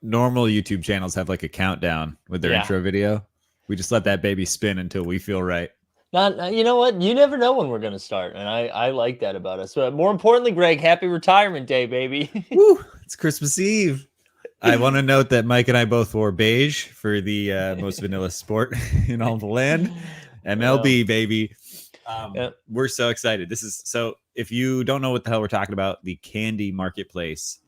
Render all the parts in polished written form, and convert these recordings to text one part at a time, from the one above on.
Normal YouTube channels have like a countdown with their intro video. We just let that baby spin until we feel right. You know what? You never know when we're going to start. And I like that about us. But more importantly, Greg, happy retirement day, baby. Woo, it's Christmas Eve. I want to note that Mike and I both wore beige for the most vanilla sport in all the land. MLB, baby. We're so excited. So if you don't know what the hell we're talking about, the Candy Marketplace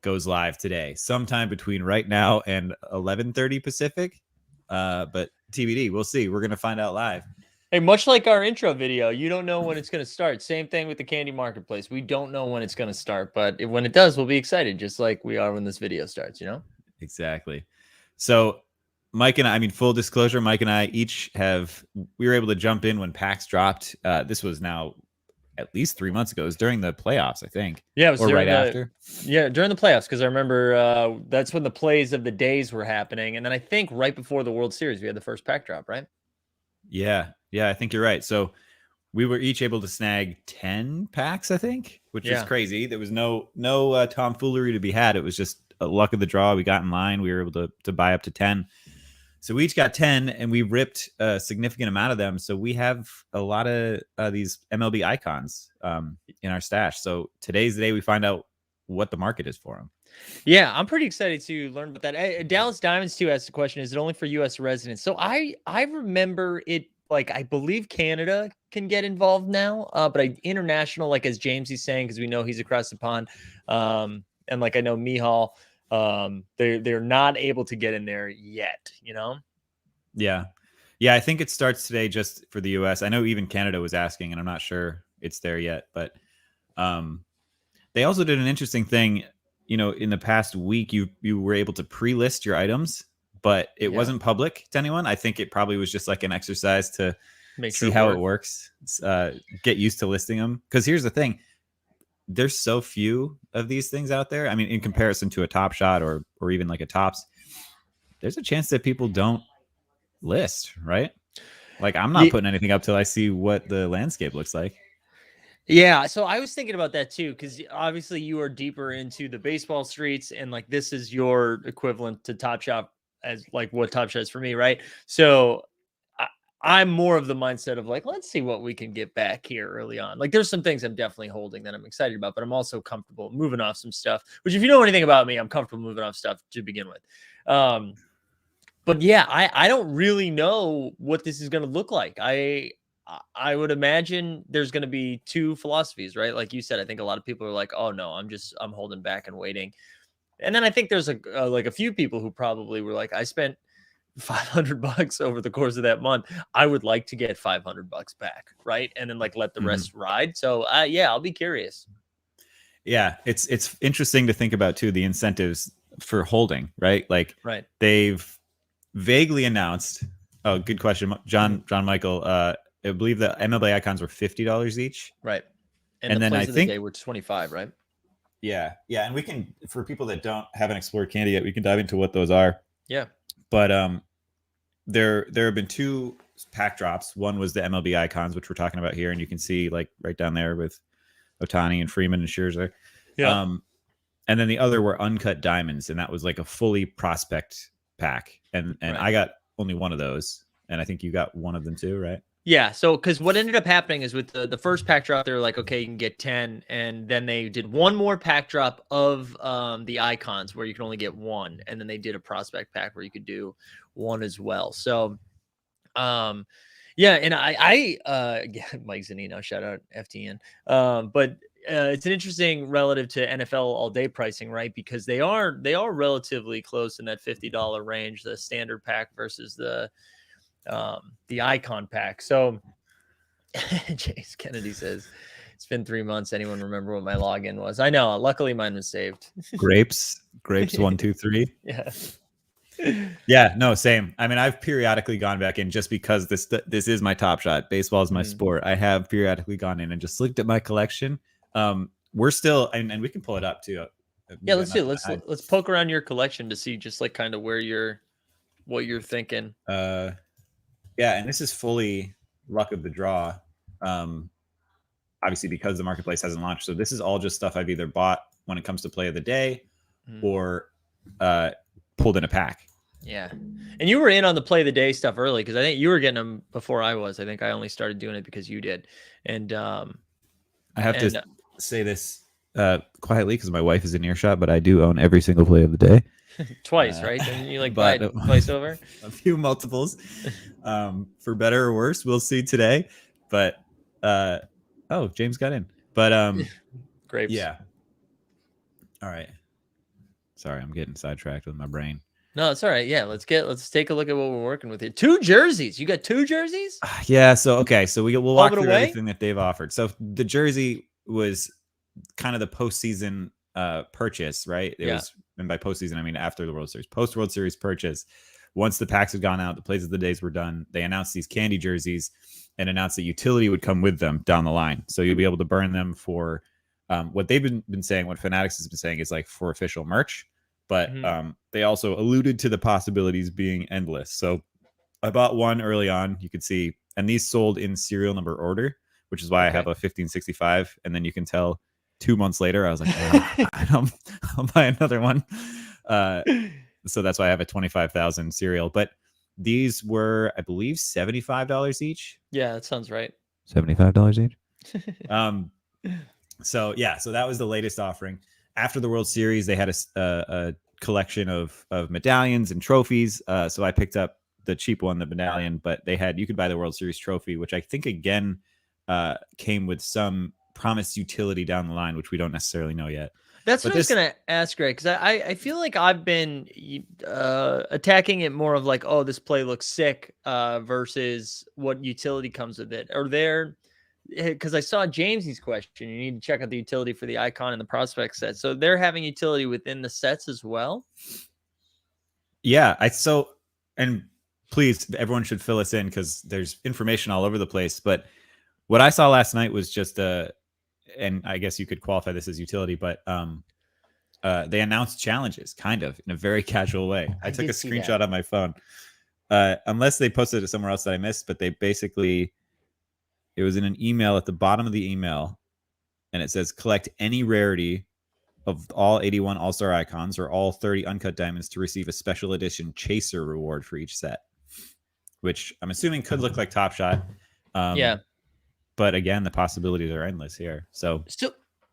goes live today, sometime between right now and 11:30 Pacific. But TBD, we'll see. We're going to find out live. Hey, much like our intro video, you don't know when it's going to start. Same thing with the Candy Marketplace. We don't know when it's going to start, but when it does, we'll be excited, just like we are when this video starts, Exactly. So Mike and I, full disclosure, Mike and I we were able to jump in when PAX dropped. This was now at least 3 months ago. It was during the playoffs, I think. Yeah, it was right after. Yeah, during the playoffs, because I remember that's when the plays of the days were happening. And then I think right before the World Series, we had the first pack drop, right? Yeah, I think you're right. So we were each able to snag 10 packs, I think, which is crazy. There was no tomfoolery to be had. It was just a luck of the draw. We got in line. We were able to buy up to 10. So we each got 10, and we ripped a significant amount of them. So we have a lot of these MLB icons in our stash. So today's the day we find out what the market is for them. Yeah, I'm pretty excited to learn about that. Dallas Diamonds too asked the question: is it only for U.S. residents? So I remember it. Like, I believe Canada can get involved now, but international, like as James is saying, because we know he's across the pond, and like I know Mihal. They're not able to get in there yet, Yeah. I think it starts today just for the US. I know even Canada was asking, and I'm not sure it's there yet, but they also did an interesting thing. In the past week, you were able to pre-list your items, but it wasn't public to anyone. I think it probably was just like an exercise to see how it works, get used to listing them. Because here's the thing. There's so few of these things out there. In comparison to a Top Shot or even like a Topps, there's a chance that people don't list, right? Like, I'm not putting anything up till I see what the landscape looks like. Yeah, so I was thinking about that too, because obviously you are deeper into the baseball streets, and like this is your equivalent to Top Shot as like what Top Shot is for me, right? So I'm more of the mindset of like, let's see what we can get back here early on. Like, there's some things I'm definitely holding that I'm excited about, but I'm also comfortable moving off some stuff, which if you know anything about me, I'm comfortable moving off stuff to begin with. But yeah, I don't really know what this is going to look like. I would imagine there's going to be two philosophies, right? Like you said, I think a lot of people are like, oh no, I'm holding back and waiting. And then I think there's a few people who probably were like, I spent $500 over the course of that month. I would like to get $500 back, right? And then like let the rest ride. So yeah, I'll be curious. Yeah, it's interesting to think about too, the incentives for holding, right? Like, they've vaguely announced. Oh, good question, John Michael. I believe the MLB icons were $50 each, right? And then I think they were 25, right? Yeah, and we can, for people that haven't explored Candy yet, we can dive into what those are. Yeah, but there have been two pack drops. One was the MLB icons, which we're talking about here, and you can see like right down there with Ohtani and Freeman and Scherzer. Yeah. And then the other were uncut diamonds, and that was like a fully prospect pack. And I got only one of those, and I think you got one of them too, right? Yeah. So, because what ended up happening is with the first pack drop, they were like, okay, you can get 10. And then they did one more pack drop of the icons where you can only get one. And then they did a prospect pack where you could do one as well. So, yeah. And Mike Zanino, shout out FTN. But it's an interesting relative to NFL all day pricing, right? Because they are relatively close in that $50 range, the standard pack versus the icon pack. So Chase Kennedy says, it's been 3 months. Anyone remember what my login was? I know. Luckily mine was saved. Grapes 1, 2, 3. Yeah. Yeah, no, same. I mean, I've periodically gone back in just because this is my Top Shot. Baseball is my Mhm. sport. I have periodically gone in and just looked at my collection. We're still, and we can pull it up too. Yeah, We got let's do. nothing to hide. Let's poke around your collection to see just like kind of where you're, what you're thinking. Uh, yeah, and this is fully luck of the draw. Um, Obviously because the marketplace hasn't launched. So this is all just stuff I've either bought when it comes to play of the day Mhm. or uh, pulled in a pack. Yeah, and you were in on the play of the day stuff early because I think you were getting them before I was. I think I only started doing it because you did, and I have to and say this quietly because my wife is in earshot, but I do own every single play of the day. twice, right? Didn't you like buy But it twice over? a few multiples, for better or worse. We'll see today. But oh, James got in. But Grapes. yeah. All right. Sorry, I'm getting sidetracked with my brain. No, it's all right. Yeah, let's take a look at what we're working with here. 2 jerseys. You got 2 jerseys? Yeah. So okay. So we'll Home walk and through away? everything that they've offered. So the jersey was kind of the postseason purchase, right? It Yeah. was, and by postseason I mean after the World Series, post World Series purchase. Once the packs had gone out, the plays of the days were done. They announced these candy jerseys and announced that utility would come with them down the line. So you'll be able to burn them for what they've been saying. What Fanatics has been saying is like for official merch, but Mhm. they also alluded to the possibilities being endless. So I bought one early on. You could see, and these sold in serial number order, which is why I Okay. have a 1565. And then you can tell 2 months later, I was like, oh, I'll buy another one. Uh, so that's why I have a 25,000 serial. But these were, I believe, $75 each. Yeah, that sounds right. $75 each. Um, so yeah, so that was the latest offering. After the World Series, they had a collection of medallions and trophies. So I picked up the cheap one, the medallion, but you could buy the World Series trophy, which I think again came with some promised utility down the line, which we don't necessarily know yet. That's But what I was this, gonna ask, Greg, because I feel like I've been attacking it more of like, oh, this play looks sick, versus what utility comes with it. Are there? Because I saw James's question, you need to check out the utility for the icon and the prospect set. So they're having utility within the sets as well. yeah, and please, everyone should fill us in because there's information all over the place. But what I saw last night was just and I guess you could qualify this as utility, but they announced challenges kind of in a very casual way. I I took a did see that. screenshot on my phone. Unless they posted it somewhere else that I missed, but they basically, it was in an email at the bottom of the email, and it says collect any rarity of all 81 All-Star icons or all 30 uncut diamonds to receive a special edition chaser reward for each set, which I'm assuming could look like Top Shot. Yeah. But again, the possibilities are endless here. So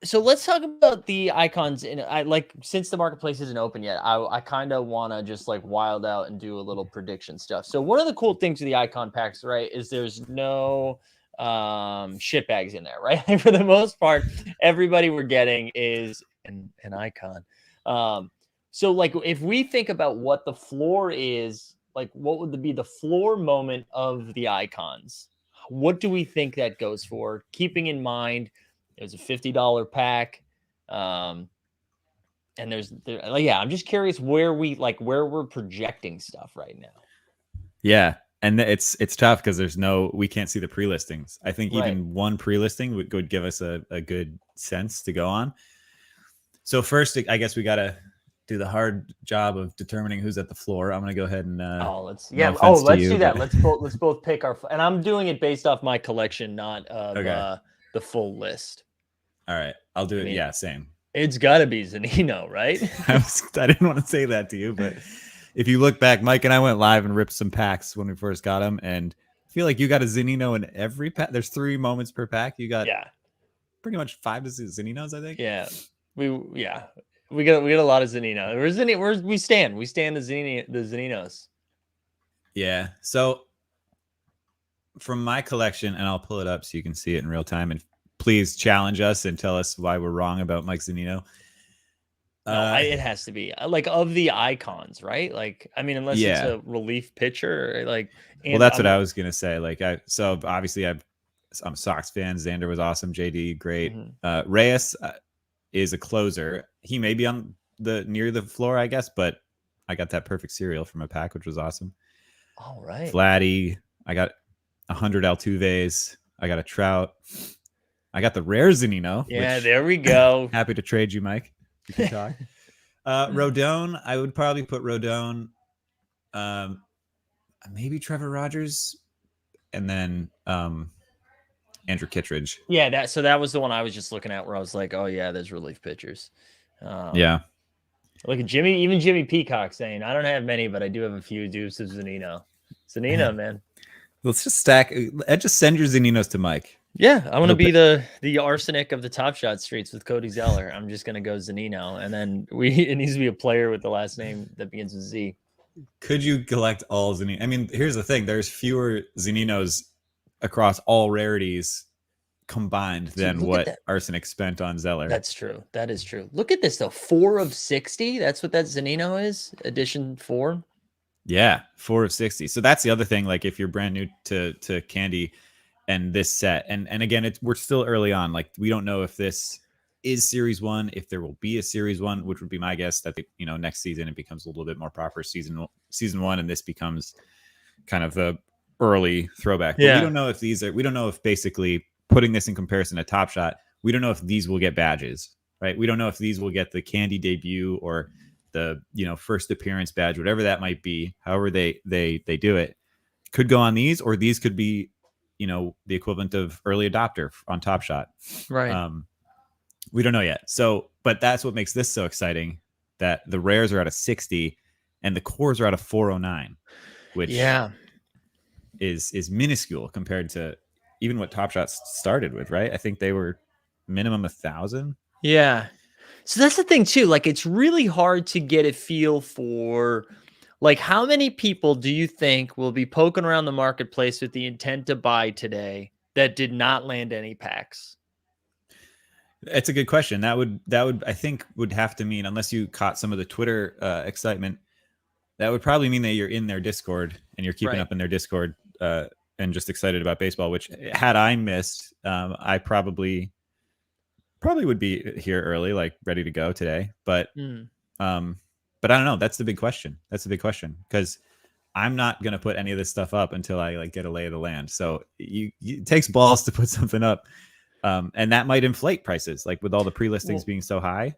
So let's talk about the icons. And I like, since the marketplace isn't open yet, I kind of want to just like wild out and do a little prediction stuff. So one of the cool things with the icon packs, right, is there's no shit bags in there, right? For the most part, everybody we're getting is an icon. So like if we think about what the floor is, like what would be the floor moment of the icons? What do we think that goes for? Keeping in mind it was a $50 pack. And yeah, I'm just curious where we're projecting stuff right now. yeah, and it's tough because we can't see the pre-listings. I think Right. even one pre-listing would give us a good sense to go on. So first, I guess we got to do the hard job of determining who's at the floor. I'm going to go ahead and no offense to Let's you, do that. but Let's both pick and I'm doing it based off my collection, not of okay. the full list. All right, I'll do I it. mean, Yeah, same. it's got to be Zanino, right? I didn't want to say that to you, but if you look back, Mike and I went live and ripped some packs when we first got them, and I feel like you got a Zanino in every pack. There's 3 moments per pack. You got Yeah. pretty much 5 to Zaninos, I think. Yeah. We got a lot of Zanino. We stand the Zaninos. Yeah. So from my collection, and I'll pull it up so you can see it in real time, and please challenge us and tell us why we're wrong about Mike Zanino. No, it has to be like of the icons, right? Like, I mean, unless it's a relief pitcher, like. Well, that's what I was gonna say. Like, so obviously I'm a Sox fan. Xander was awesome. JD, great. Reyes is a closer. He may be on near the floor, I guess, but I got that perfect cereal from a pack, which was awesome. All right. Vladdy. I got 100 Altuves. I got a Trout. I got the rare Zanino, Yeah, which there we go. happy to trade you, Mike. We can talk. Rodon. I would probably put Rodon. Um, maybe Trevor Rogers, and then Andrew Kittredge. Yeah, that was the one I was just looking at where I was like, oh yeah, there's relief pitchers. Yeah. Look at Jimmy Peacock saying, I don't have many, but I do have a few dupes of Zanino. Zanino, man. Let's just stack. Just send your Zaninos to Mike. Yeah, I want to be the arsenic of the Top Shot streets with Cody Zeller. I'm just gonna go Zanino, and then it needs to be a player with the last name that begins with Z. Could you collect all Zanino? I mean, here's the thing: there's fewer Zaninos across all rarities combined than what Arsenic spent on Zeller. That's true. That is true. Look at this though. 4 of 60. That's what that Zanino is. Edition 4. Yeah, 4 of 60. So that's the other thing. Like if you're brand new to Candy and this set, and again, we're still early on. Like we don't know if this is Series 1, if there will be a Series 1, which would be my guess that next season it becomes a little bit more proper season 1, and this becomes kind of the early throwback. But we don't know if we don't know if basically putting this in comparison to Top Shot, we don't know if these will get badges, right? We don't know if these will get the Candy debut or the first appearance badge, whatever that might be. However they do it, could go on these, or these could be the equivalent of early adopter on Top Shot, right? We don't know yet. So, but that's what makes this so exciting, that the rares are out of 60 and the cores are out of 409, which is minuscule compared to even what Top Shot started with, right? I think they were minimum 1,000. Yeah. So that's the thing too. Like it's really hard to get a feel for like how many people do you think will be poking around the marketplace with the intent to buy today that did not land any packs? It's a good question. That would I think would have to mean, unless you caught some of the Twitter excitement, that would probably mean that you're in their Discord and you're keeping up in their Discord and just excited about baseball. Which had I missed, I probably would be here early, like ready to go today. But I don't know. That's the big question. Because I'm not gonna put any of this stuff up until I like get a lay of the land. So it takes balls to put something up. And that might inflate prices, like with all the pre-listings being so high.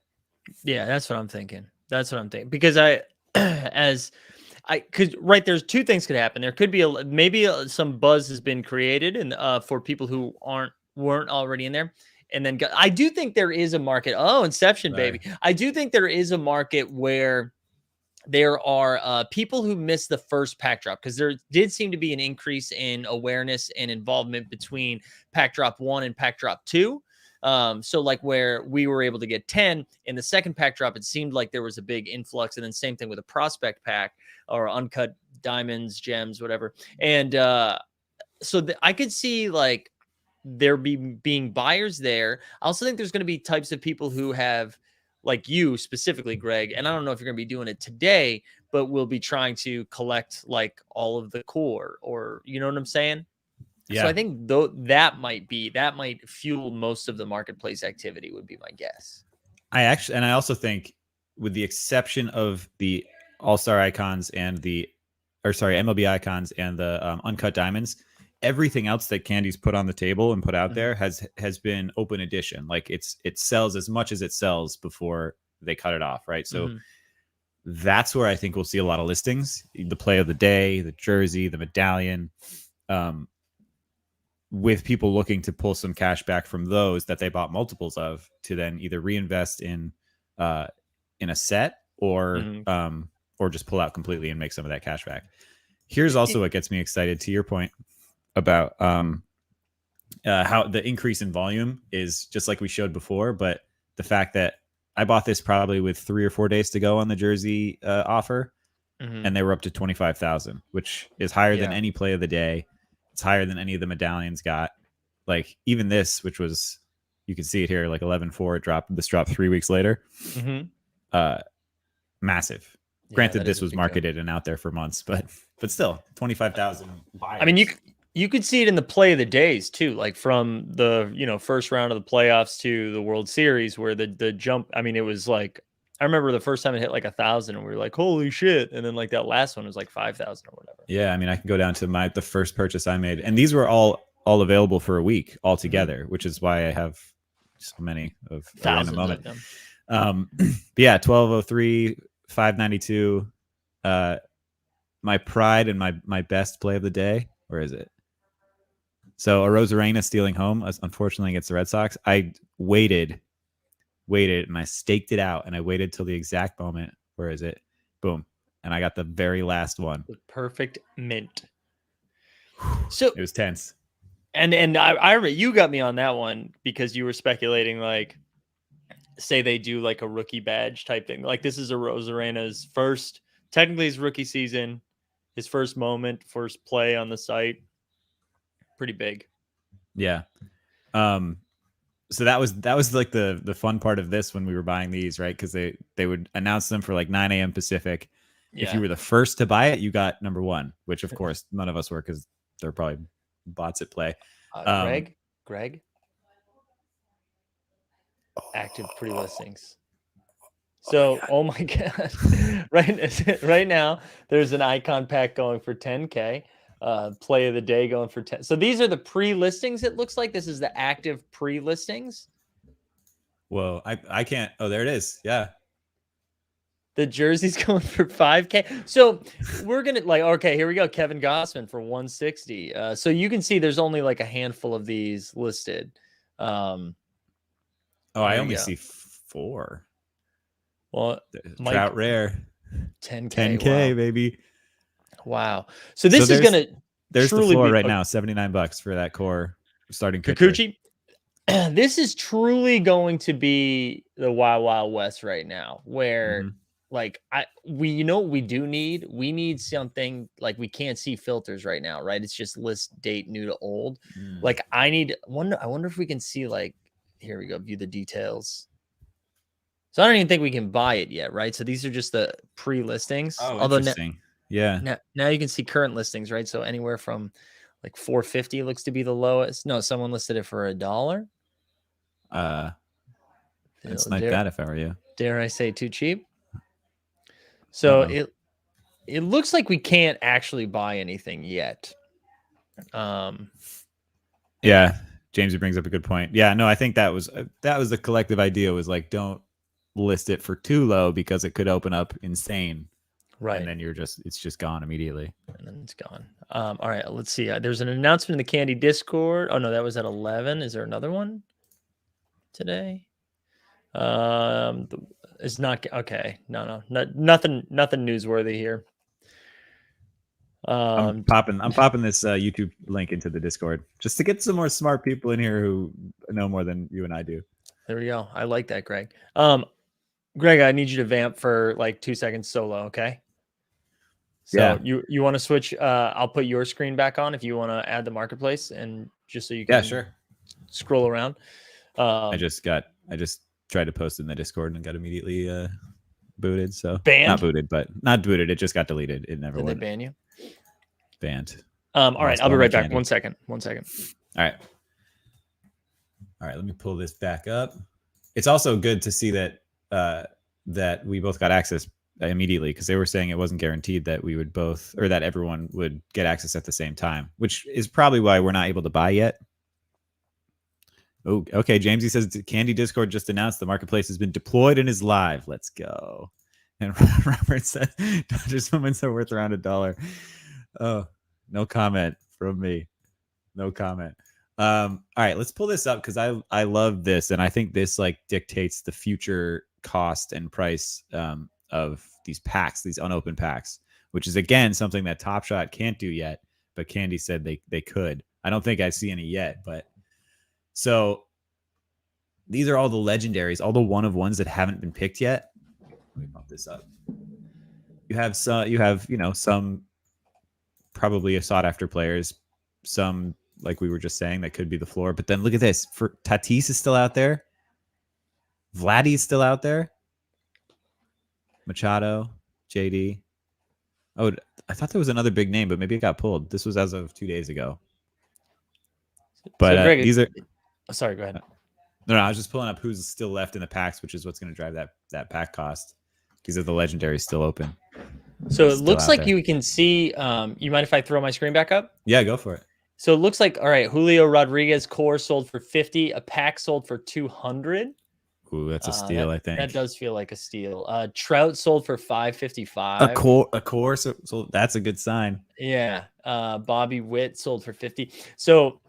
Yeah, that's what I'm thinking. Because there's two things could happen. There could be maybe some buzz has been created and for people who weren't already in there. And then I do think there is a market. Oh, Inception, baby. I do think there is a market where there are people who missed the first pack drop, because there did seem to be an increase in awareness and involvement between pack drop 1 and pack drop 2. So like where we were able to get 10 in the second pack drop, it seemed like there was a big influx. And then same thing with a prospect pack or uncut diamonds, gems, whatever. And so I could see like there being buyers there. I also think there's going to be types of people who have, like you specifically, Greg, and I don't know if you're going to be doing it today, but we'll be trying to collect like all of the core, or you know what I'm saying? Yeah. So I think that might fuel most of the marketplace activity, would be my guess. I also think, with the exception of the All-Star icons and MLB icons and the uncut diamonds, everything else that Candy's put on the table and put out there has been open edition. Like it sells as much as it sells before they cut it off, right? So that's where I think we'll see a lot of listings: the play of the day, the jersey, the medallion, with people looking to pull some cash back from those that they bought multiples of, to then either reinvest in a set or just pull out completely and make some of that cash back. Here's also what gets me excited, to your point about how the increase in volume is just like we showed before, but the fact that I bought this probably with 3 or 4 days to go on the jersey offer, and they were up to 25,000, which is higher than any play of the day. It's higher than any of the medallions got. Like even this, which was, you can see it here, like 11.4, this dropped 3 weeks later. Massive. Granted, this was marketed and out there for months, but still 25,000 buyers. I mean, you could see it in the play of the days too, like from the first round of the playoffs to the World Series, where the jump. I mean, it was like I remember the first time it hit like 1,000, and we were like, "Holy shit!" And then like that last one was like 5,000 or whatever. Yeah, I mean, I can go down to the first purchase I made, and these were all available for a week altogether, which is why I have so many of a random Thousands moment. of them. But yeah, 1203, 592. My pride and my best play of the day. Where is it? So a Rosarena stealing home, unfortunately against the Red Sox. I waited, and I staked it out, and I waited till the exact moment. Where is it? Boom. And I got the very last one. The perfect mint. So it was tense. And I remember you got me on that one because you were speculating, like, say they do like a rookie badge type thing. Like, this is a Rosarena's first, technically his rookie season, his first moment, first play on the site. Pretty big. Yeah. So that was like the fun part of this when we were buying these, right? Because they would announce them for like 9 a.m. Pacific. Yeah. If you were the first to buy it, you got number one, which of course none of us were because they're probably bots at play. Greg, active pre-listings. So, oh my god, right now there's an icon pack going for 10K. Play of the day going for 10. So these are the pre-listings. It looks like this is the active pre-listings. Whoa, I can't. Oh, there it is. Yeah. The jersey's going for 5K. So we're gonna like, okay, here we go. Kevin Gossman for 160. So you can see there's only like a handful of these listed. I only see 4. Well, Trout rare. 10K, wow. baby. Wow. So this is gonna there's the floor right now, $79 for that core starting pitcher. Kikuchi. This is truly going to be the Wild Wild West right now, where like we what we do need? We need something like, we can't see filters right now, right? It's just list date new to old. Like I wonder if we can see, like, here we go, view the details. So I don't even think we can buy it yet, right? So these are just the pre-listings. Oh, interesting. Yeah. Now you can see current listings, right? So anywhere from like 450 looks to be the lowest. No, someone listed it for $1. It's like that if I were you. Dare I say too cheap? So it looks like we can't actually buy anything yet. Yeah, James brings up a good point. Yeah, no, I think that was the collective idea, was like, don't list it for too low because it could open up insane. Right. And then it's just gone immediately. And then it's gone. All right, let's see. There's an announcement in the Candy Discord. Oh no, that was at 11. Is there another one today? It's not okay. No, nothing newsworthy here. I'm popping this YouTube link into the Discord just to get some more smart people in here who know more than you and I do. There we go. I like that, Greg. Greg, I need you to vamp for like 2 seconds solo, okay? So you want to switch? I'll put your screen back on if you want to add the marketplace, and just so you can scroll around. I just tried to post in the Discord and got immediately booted. So banned? Not booted. It just got deleted. It never Did went. They ban you? Banned. All right, I'll be right back. 1 second. All right. Let me pull this back up. It's also good to see that that we both got access immediately, because they were saying it wasn't guaranteed that we would both, or that everyone would get access at the same time, which is probably why we're not able to buy yet. Oh, okay. Jamesy says Candy Discord just announced the marketplace has been deployed and is live. Let's go. And Robert says Dodgers moments are worth around $1. Oh, no comment from me. No comment. All right, let's pull this up because I love this, and I think this like dictates the future cost and price of these packs, these unopened packs, which is again something that Top Shot can't do yet, but Candy said they could. I don't think I see any yet, but so these are all the legendaries, all the one of ones that haven't been picked yet. Let me bump this up. You have some probably sought after players, some, like we were just saying, that could be the floor. But then look at this. For Tatis is still out there. Vladdy's still out there. Machado, JD. Oh, I thought there was another big name, but maybe it got pulled. This was as of 2 days ago. But so Greg, these are. Sorry, go ahead. No, I was just pulling up who's still left in the packs, which is what's going to drive that pack cost because of the legendary still open. So it Still looks out like there. you can see. You mind if I throw my screen back up? Yeah, go for it. So it looks like, all right, Julio Rodriguez core sold for 50, a pack sold for 200. Ooh, that's a steal, I think. That does feel like a steal. Trout sold for 555. A core, so that's a good sign. Yeah. Bobby Witt sold for 50. So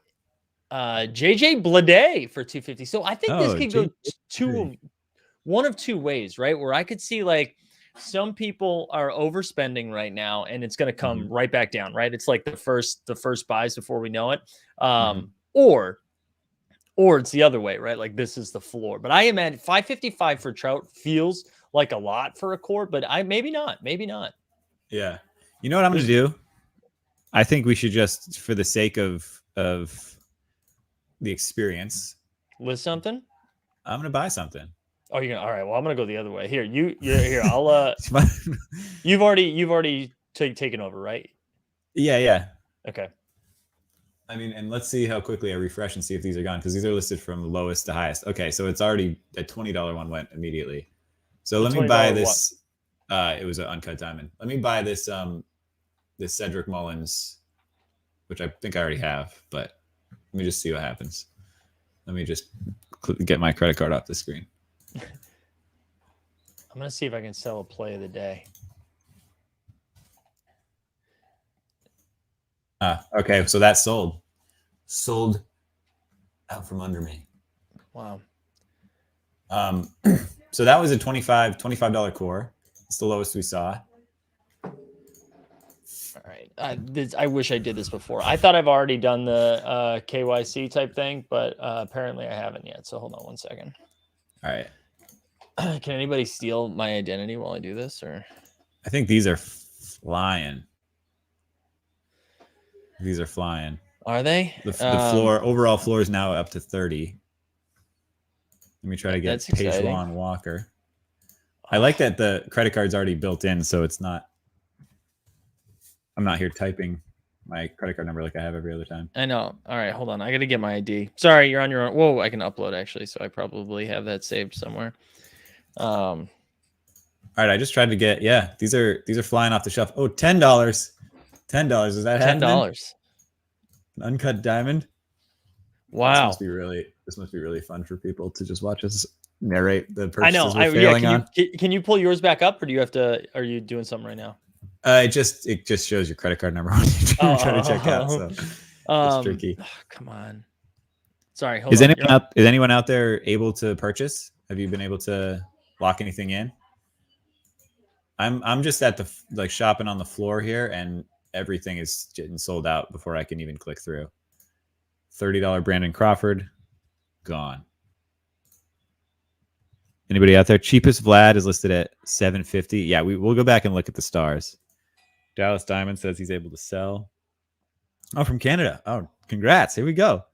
JJ Bleday for 250. So I think this could go one of two ways, right? Where I could see like some people are overspending right now and it's going to come right back down, right? It's like the first buys before we know it. Or it's the other way, right? Like this is the floor. But I imagine 555 for Trout feels like a lot for a core, but maybe not. Yeah. You know what I'm going to do? I think we should just, for the sake of the experience, list something. I'm going to buy something. Oh, you're gonna. All right. Well, I'm gonna go the other way. Here, here. I'll. You've already taken over, right? Yeah. Okay. I mean, and let's see how quickly I refresh and see if these are gone because these are listed from lowest to highest. Okay, so it's already a $20 one went immediately. So let me buy this. It was an uncut diamond. Let me buy this. This Cedric Mullins, which I think I already have, but let me just see what happens. Let me just get my credit card off the screen. I'm going to see if I can sell a play of the day. Okay, so that sold out from under me. Wow. So that was a $25 core. It's the lowest we saw. All right. I wish I did this before. I thought I've already done the KYC type thing, but apparently I haven't yet. So hold on one second. All right. Can anybody steal my identity while I do this? Or I think these are flying. These are flying. Are they? The floor overall floor is now up to 30. Let me try to get Page-Juan Walker. I like that the credit card's already built in, so it's not. I'm not here typing my credit card number like I have every other time. I know. All right, hold on. I got to get my ID. Sorry, you're on your own. Whoa, I can upload actually, so I probably have that saved somewhere. All right, I just tried to get. Yeah, these are flying off the shelf. Oh, $10. $10. Is that happening? $10. An uncut diamond. Wow. This must be really fun for people to just watch us narrate the purchases. I know. We're failing on. Can you pull yours back up, or do you have to? Are you doing something right now? It just shows your credit card number when you're trying to check out. So it's tricky. Oh, come on. Sorry. Is anyone out there able to purchase? Have you been able to lock anything in? I'm just at the shopping on the floor here, and everything is getting sold out before I can even click through. $30 Brandon Crawford, gone. Anybody out there? Cheapest Vlad is listed at $750. Yeah, we'll go back and look at the stars. Dallas Diamond says he's able to sell. Oh, from Canada. Oh, congrats. Here we go.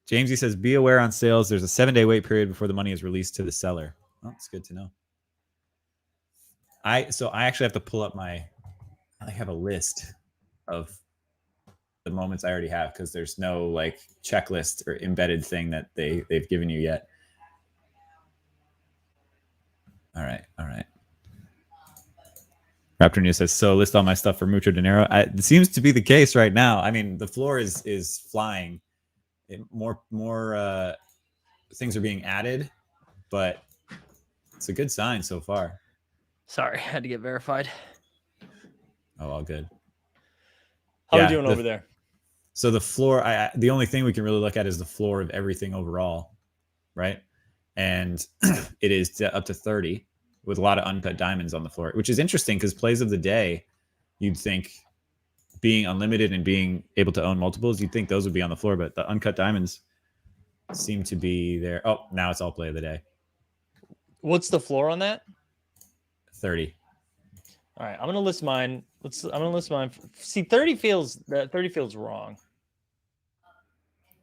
Jamesy says, be aware on sales. There's a 7-day wait period before the money is released to the seller. Oh, it's good to know. I actually have to pull up I have a list of the moments I already have because there's no like checklist or embedded thing that they've given you yet. All right. Raptor News says, so list all my stuff for mucho dinero. It seems to be the case right now. I mean, the floor is flying. More things are being added, but it's a good sign so far. Sorry, I had to get verified. Oh, all good. How are we doing over there? So the floor, the only thing we can really look at is the floor of everything overall, right? And it is up to 30 with a lot of uncut diamonds on the floor, which is interesting because plays of the day, you'd think being unlimited and being able to own multiples, you'd think those would be on the floor, but the uncut diamonds seem to be there. Oh, now it's all play of the day. What's the floor on that? 30. All right, I'm gonna list mine. I'm gonna list mine. See, 30 feels wrong.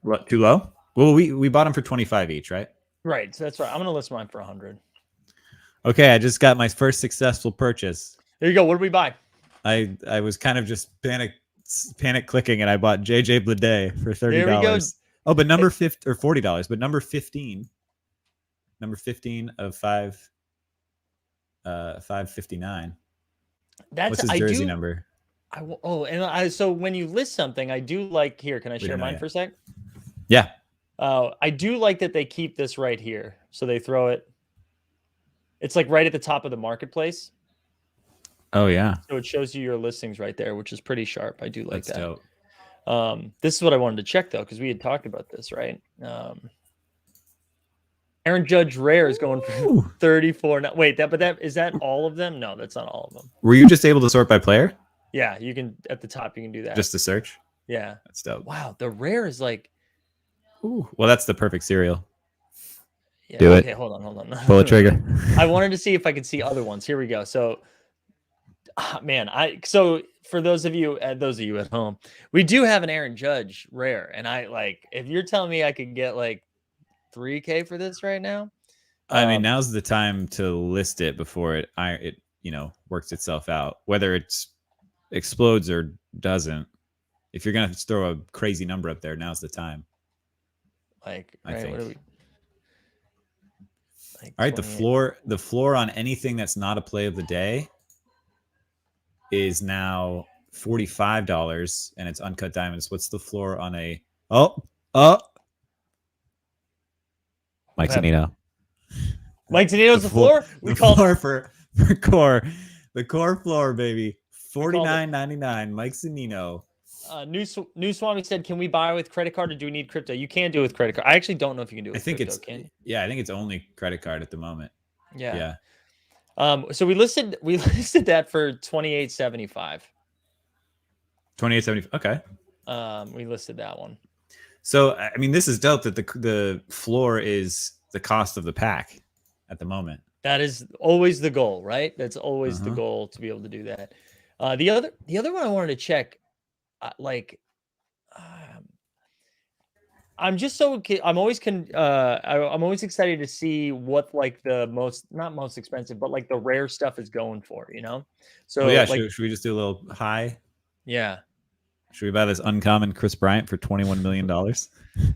What, too low? Well, we bought them for 25 each, right? Right. So that's right. I'm gonna list mine for 100. Okay, I just got my first successful purchase. There you go. What did we buy? I was kind of just panic clicking, and I bought JJ Bleday for $30. There we go. Oh, but number 50 or $40, but number 15 of 559. That's What's his I jersey do. number? So when you list something, I do like here. Can I We share don't know mine yet. for a sec? Yeah. I do like that they keep this right here. So they throw it. It's like right at the top of the marketplace. Oh yeah. So it shows you your listings right there, which is pretty sharp. I do like That's that. dope. This is what I wanted to check though, because we had talked about this, right? Aaron Judge Rare is going for Ooh. 34. Now, wait, that is that all of them? No, that's not all of them. Were you just able to sort by player? Yeah, you can at the top you can do that. Just to search? Yeah. That's dope. Wow, the rare is like. Ooh. Well, that's the perfect cereal. Yeah, Do it. okay, hold on. Pull the trigger. I wanted to see if I could see other ones. Here we go. So, man, so for those of you at home, we do have an Aaron Judge rare, and I like if you're telling me I could get like 3K for this right now. I mean, now's the time to list it before it works itself out. Whether it explodes or doesn't, if you're gonna throw a crazy number up there, now's the time. Like, I right, think. what are we? Like all right, the floor on anything that's not a play of the day is now $45, and it's uncut diamonds. What's the floor on a Mike Zanino? Mike Zanino's the floor. We call floor for core. The core floor, baby. $49.99. Mike Zanino. New Swami said, "Can we buy with credit card, or do we need crypto?" You can do it with credit card. I actually don't know if you can do it with crypto. I think it's only credit card at the moment. Yeah. So we listed that for $28.75. $28.75. Okay. We listed that one. So I mean, this is dope that the floor is the cost of the pack at the moment. That is always the goal, right? That's always the goal, to be able to do that. The other one I wanted to check, I'm always excited to see what like the not most expensive, but like the rare stuff is going for, So yeah, should we just do a little high? Yeah. Should we buy this uncommon Chris Bryant for $21 million?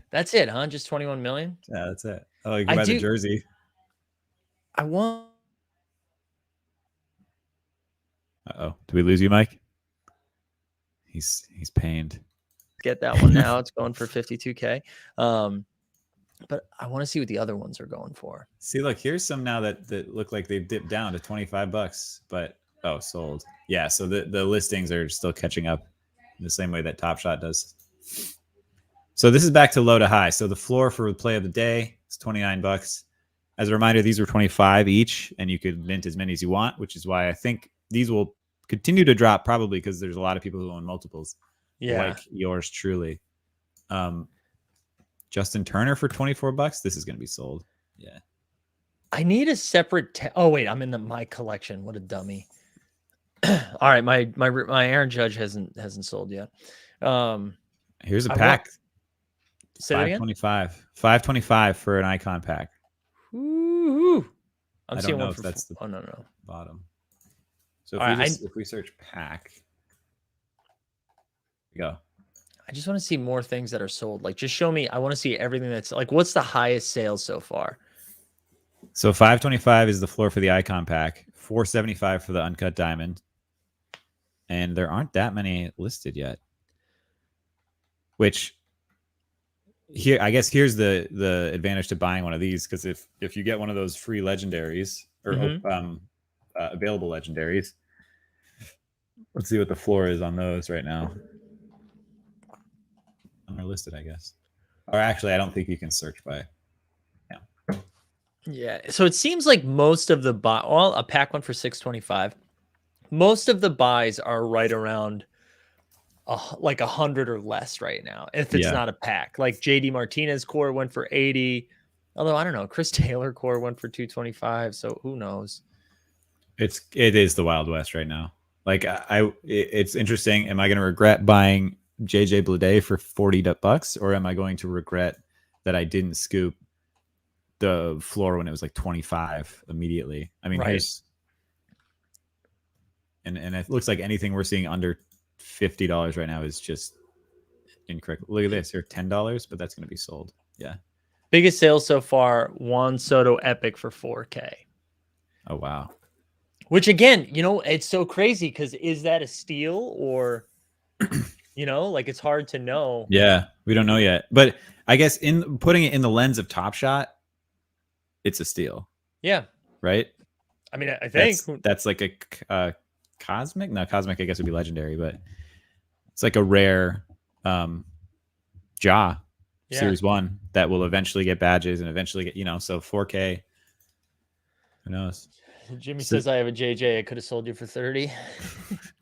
That's it, huh? Just 21 million? Yeah, that's it. Oh, you can buy the jersey. I want. Uh-oh. Did we lose you, Mike? He's pained. Get that one now. It's going for 52K. But I want to see what the other ones are going for. See, look, here's some now that look like they've dipped down to $25, but sold. Yeah, so the listings are still catching up in the same way that Top Shot does. So this is back to low to high. So the floor for the play of the day is $29. As a reminder, these were 25 each, and you could mint as many as you want, which is why I think these will continue to drop, probably because there's a lot of people who own multiples. Yeah, like yours truly. Justin Turner for $24. This is going to be sold. Yeah. I need a separate. Oh wait, I'm in my collection. What a dummy. All right, my Aaron Judge hasn't sold yet. Here's a pack. $525. $525 for an icon pack. Ooh. I don't know if that's the bottom. So if we search pack, go. I just want to see more things that are sold. Like, just show me. I want to see everything that's like. What's the highest sales so far? So $525 is the floor for the icon pack. $475 for the uncut diamond, and there aren't that many listed yet. Which here, I guess, here's the advantage to buying one of these, because if you get one of those free legendaries or available legendaries, let's see what the floor is on those right now. Are listed, I guess. Or actually, I don't think you can search by. Yeah. So it seems like most of the a pack one for $625. Most of the buys are right around like 100 or less right now. If it's not a pack, like JD Martinez core went for 80. Although I don't know, Chris Taylor core went for 225. So who knows? It is the Wild West right now. Like it's interesting. Am I going to regret buying JJ Bleday for $40, or am I going to regret that I didn't scoop the floor when it was like 25 immediately? I mean, here's and it looks like anything we're seeing under $50 right now is just incorrect. Look at this here, $10, but that's going to be sold. Yeah. Biggest sales so far, Juan Soto Epic for 4K. Oh wow. Which again, it's so crazy because is that a steal or, like it's hard to know. Yeah, we don't know yet, but I guess in putting it in the lens of Top Shot, it's a steal. Yeah, right. I mean, I think that's like a cosmic. No, cosmic I guess would be legendary, but it's like a rare jaw series 1 that will eventually get badges and eventually get so 4K. Who knows? Jimmy says I have a JJ. I could have sold you for 30.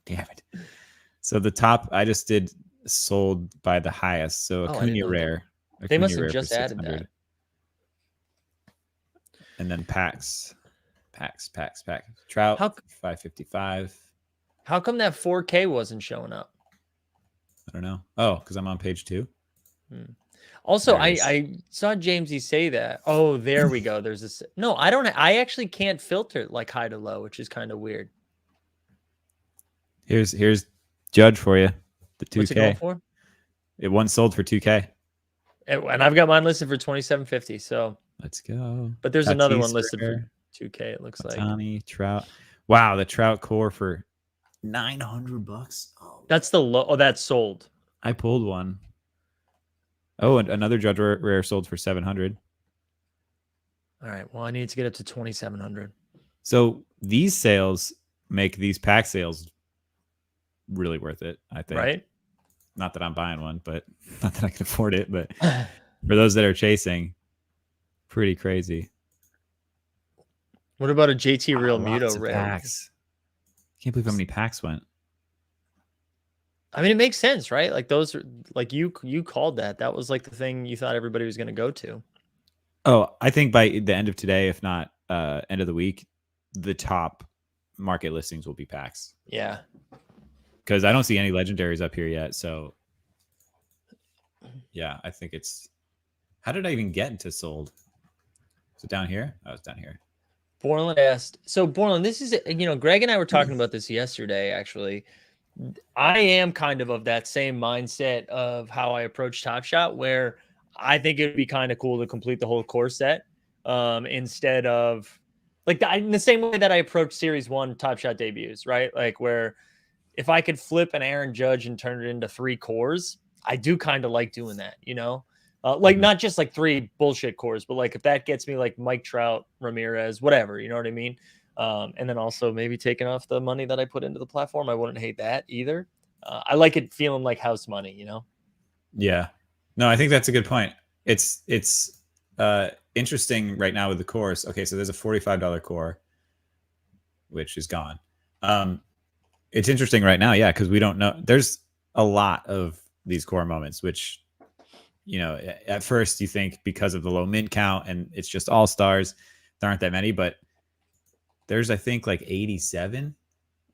Damn it. So the top I just did sold by the highest. So Acuna rare. They must have just added that. And then packs. Trout, How, 555. How come that 4K wasn't showing up? I don't know. Oh, because I'm on page 2. Also, I saw Jamesy say that. Oh, there we go. There's this. No, I don't. I actually can't filter like high to low, which is kind of weird. Here's Judge for you. The 2K. What's it going for? It once sold for 2K. And I've got mine listed for 2750. So let's go. But there's another one listed for 2K. It looks like Tommy Trout. Wow, the Trout core for $900. Oh, that's the low. Oh, that's sold. I pulled one. Oh, and another Judge rare sold for 700. All right. Well, I need to get up to 2700. So these sales make these pack sales really worth it, I think. Right. Not that I'm buying one, but not that I can afford it. But for those that are chasing, pretty crazy. What about a JT Real Muto rare? Packs. Can't believe how many packs went. I mean, it makes sense, right? Like those are like you called that. That was like the thing you thought everybody was going to go to. Oh, I think by the end of today, if not end of the week, the top market listings will be packs. Yeah. Because I don't see any legendaries up here yet. So yeah, I think it's. How did I even get into sold? Is it down here? Oh, it's down here. Borland asked. So Borland, this is Greg and I were talking about this yesterday, actually. I am kind of that same mindset of how I approach Top Shot, where I think it'd be kind of cool to complete the whole core set instead of like in the same way that I approach Series 1 Top Shot debuts, right? Like where if I could flip an Aaron Judge and turn it into 3 cores, I do kind of like doing that, like not just like 3 bullshit cores, but like if that gets me like Mike Trout, Ramirez, whatever, you know what I mean? And then also maybe taking off the money that I put into the platform. I wouldn't hate that either. I like it feeling like house money, Yeah. No, I think that's a good point. It's interesting right now with the cores. Okay, so there's a $45 core, which is gone. It's interesting right now, yeah, because we don't know. There's a lot of these core moments, which, at first you think because of the low mint count and it's just all stars, there aren't that many, but there's, I think, like 87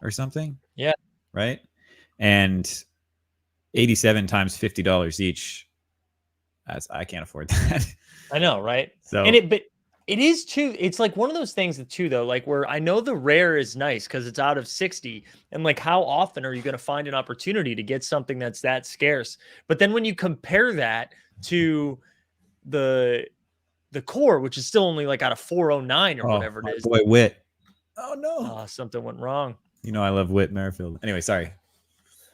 or something. Yeah. Right. And 87 times $50 each. I can't afford that. I know. Right. So, but it is too. It's like one of those things that too, though, like where I know the rare is nice because it's out of 60. And like, how often are you going to find an opportunity to get something that's that scarce? But then when you compare that to the core, which is still only like out of 409 or whatever it is. Boy, Witt. Oh no! Something went wrong. I love Whit Merrifield. Anyway, sorry.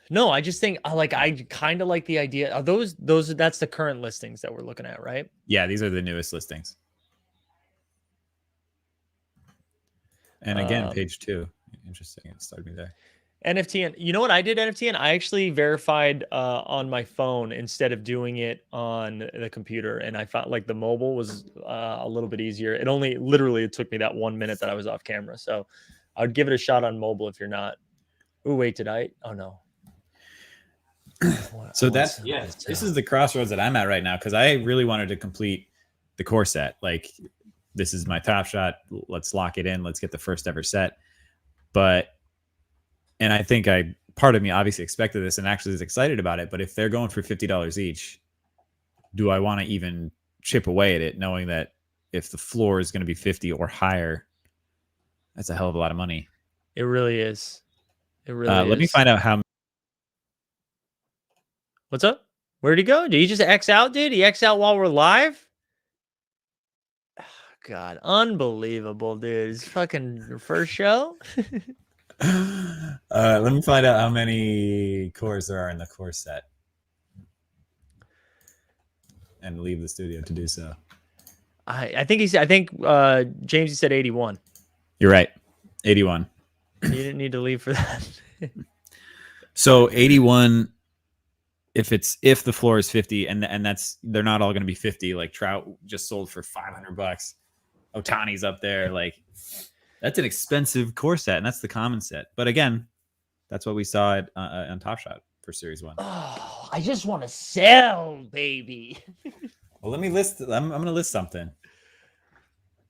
No, I just think I kind of like the idea. Are those that's the current listings that we're looking at, right? Yeah, these are the newest listings. And again, page 2. Interesting. It started me there. NFT, and you know what I did NFT, and I actually verified on my phone instead of doing it on the computer, and I found like the mobile was a little bit easier. It took me that 1 minute that I was off camera, so I would give it a shot on mobile if you're not. Oh wait, did I? Oh no. So this is the crossroads that I'm at right now because I really wanted to complete the core set. Like this is my Top Shot. Let's lock it in. Let's get the first ever set. And I think part of me obviously expected this and actually is excited about it. But if they're going for $50 each, do I want to even chip away at it, knowing that if the floor is going to be 50 or higher, that's a hell of a lot of money. It really is. It really is. Let me find out how. What's up? Where'd he go? Did he just X out, dude? He X out while we're live? God, unbelievable, dude. It's fucking your first show. Let me find out how many cores there are in the core set, and leave the studio to do so. I think James, you said 81. You're right, 81. You didn't need to leave for that. So 81. If the floor is 50, and that's, they're not all going to be 50. Like Trout just sold for $500. Otani's up there. Like, that's an expensive core set, and that's the common set. But again, that's what we saw at on Top Shot for Series 1. Oh, I just want to sell, baby. Well, let me list. I'm going to list something.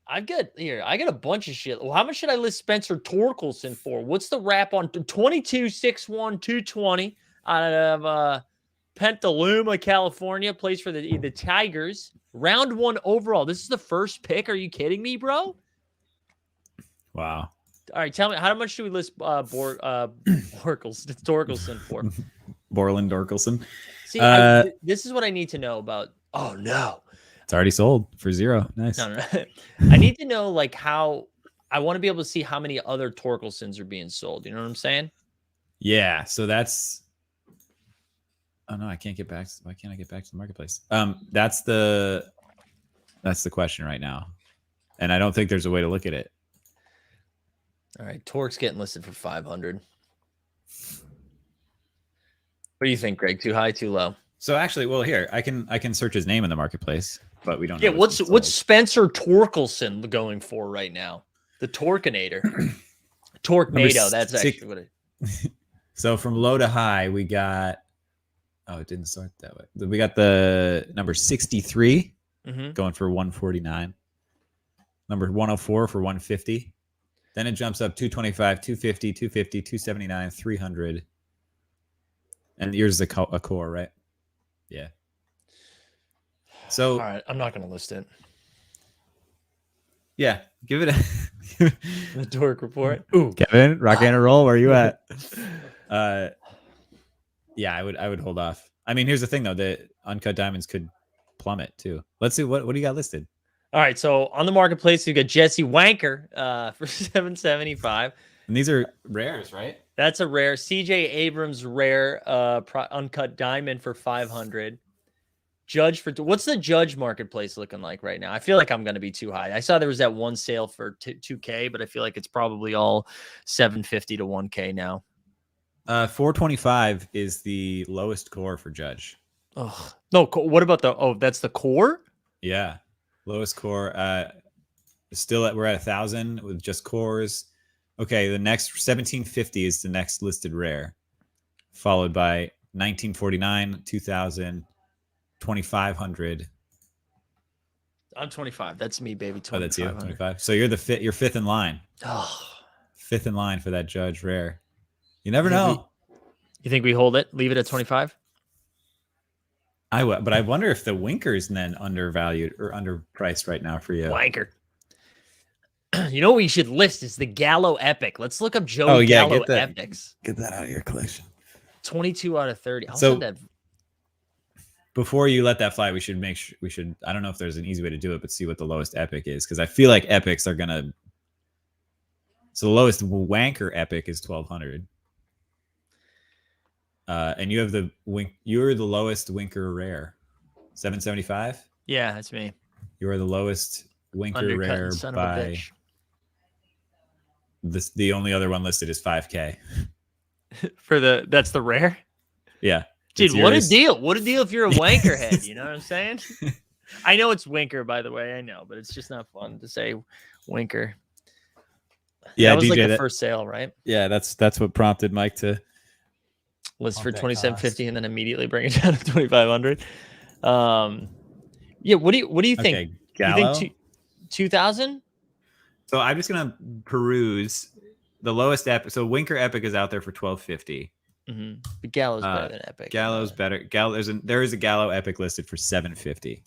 I got a bunch of shit. Well, how much should I list Spencer Torkelson for? What's the wrap on 22, 6'1", 220 out of Petaluma, California? Plays for the Tigers. Round 1 overall. This is the first pick. Are you kidding me, bro? Wow. All right, tell me, how much should we list Torkelson for? Borland Dorkelson. See, this is what I need to know about. Oh, no. It's already sold for 0. Nice. No. I need to know, like, how I want to be able to see how many other Torkelsons are being sold. You know what I'm saying? Yeah. So that's. Oh no, I can't get back. Why can't I get back to the marketplace? That's the question right now, and I don't think there's a way to look at it. All right, Torque's getting listed for 500. What do you think, Greg? Too high, too low? So actually, well, here I can search his name in the marketplace, but we don't. Yeah, know what's Spencer Torkelson going for right now? The Torkinator, Torquenado. That's actually what it. So from low to high, we got. Oh, it didn't sort that way. We got the number 63 going for 149. Number 104 for 150. Then it jumps up 225, 250, 250, 279, 300. And yours is a core, right? Yeah. So, all right, I'm not going to list it. Yeah, give it a the Torque report. Ooh, Kevin, rock and roll. Where are you at? Yeah, I would hold off. I mean, here's the thing though: the uncut diamonds could plummet too. Let's see what do you got listed. All right, so on the marketplace, you got Jesse Wanker for $775. And these are rares, right? That's a rare. CJ Abrams rare uncut diamond for 500. Judge for what's the Judge marketplace looking like right now? I feel like I'm going to be too high. I saw there was that one sale for 2K, but I feel like it's probably all 750 to 1K now. 425 is the lowest core for Judge. Oh no! What about the? Oh, that's the core. Yeah, lowest core. Still we're at 1,000 with just cores. Okay, the next 1750 is the next listed rare, followed by 1949, 2000, 2500. I'm 25. That's me, baby. 25. Oh, that's you. 25. So you're you're fifth in line. Oh, fifth in line for that Judge rare. You never know. You think we hold it? Leave it at 25? I would, but I wonder if the Winker is then undervalued or underpriced right now for you. Wanker. You know what we should list is the Gallo Epic. Let's look up Joey Gallo Epics. Get that out of your collection. 22 out of 30. I'll so send that. Before you let that fly, we should make sure I don't know if there's an easy way to do it, but see what the lowest epic is, because I feel like epics are gonna. So the lowest Wanker epic is 1,200. And you have you're the lowest Winker rare, 775. Yeah, that's me. You are the lowest Winker rare by. The only other one listed is 5K. That's the rare. Yeah, dude, what a deal! What a deal if you're a Wanker head. You know what I'm saying? I know it's Winker, by the way. I know, but it's just not fun to say Winker. Yeah, that was DJ, like the first sale, right? Yeah, that's what prompted Mike to list for 2750 and then immediately bring it down to 2500. Yeah, what do you think? Okay, Gallo? You think 2000? So I'm just gonna peruse the lowest epic. So Winker epic is out there for 1250. But Gallo's better than epic. Gallo's better. Gallo there is a Gallo epic listed for 750.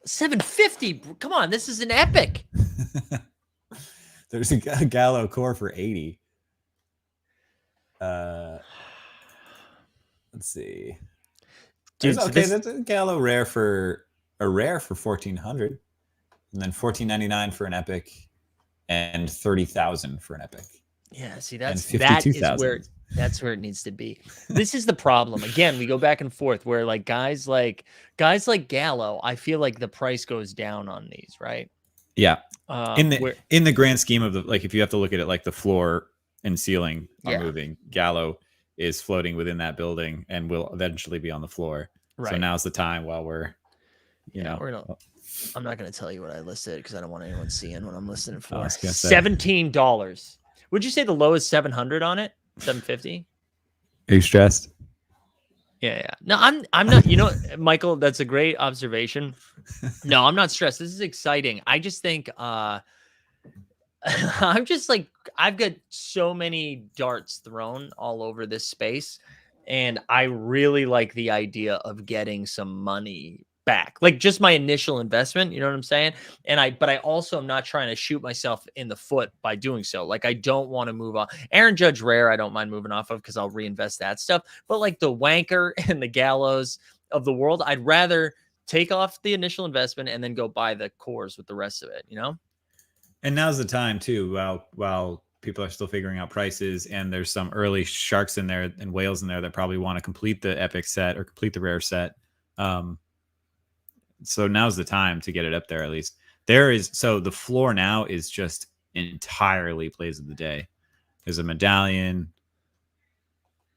750? Come on, this is an epic. There's a Gallo core for 80. Let's see. dude. So this, That's a Gallo rare for 1400, and then 1499 for an epic, and 30,000 for an epic, yeah. See, and that is 52,000. that's where it needs to be. This is the problem. Again, we go back and forth where like guys like Gallo, I feel like the price goes down on these, right? Yeah. Where In the grand scheme of the, like, if you have to look at it, like the floor and ceiling are yeah, moving, Gallo is floating within that building and will eventually be on the floor. So right. now's the time while we're, Yeah, we're gonna. I'm not gonna tell you what I listed because I don't want anyone seeing what I'm listing I for. was gonna say, $17. Would you say the low is 700 on it? 750? are you stressed? Yeah, yeah. No, I'm not. You know, Michael, that's a great observation. No, I'm not stressed. This is exciting. I just think I'm just like I've got so many darts thrown all over this space, and I really like the idea of getting some money back. Like just my initial investment, you know what I'm saying? But I also am not trying to shoot myself in the foot by doing so. Like I don't want to move on. Aaron Judge Rare, I don't mind moving off of because I'll reinvest that stuff. But like the Wanker and the Gallows of the world, I'd rather take off the initial investment and then go buy the cores with the rest of it, you know? And now's the time too, while people are still figuring out prices, and there's some early sharks in there and whales in there that probably want to complete the epic set or complete the rare set. So now's the time to get it up there. At least there is. So the floor now is just entirely plays of the day. There's a medallion.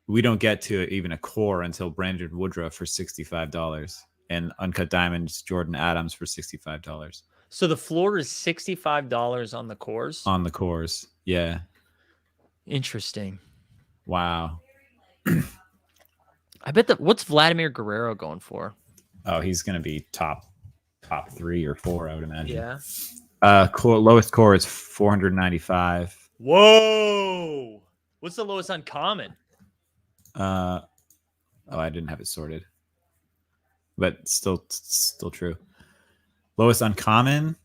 We don't get to even a core until Brandon Woodruff for $65, and uncut diamonds Jordan Adams for $65 So the floor is $65 on the cores. on the cores. Yeah. Interesting. Wow. I bet that what's Vladimir Guerrero going for? Oh, he's gonna be top 3 or 4, I would imagine. Yeah. Lowest core is 495. Whoa. What's the lowest uncommon? Oh, I didn't have it sorted, but still true. Lowest uncommon.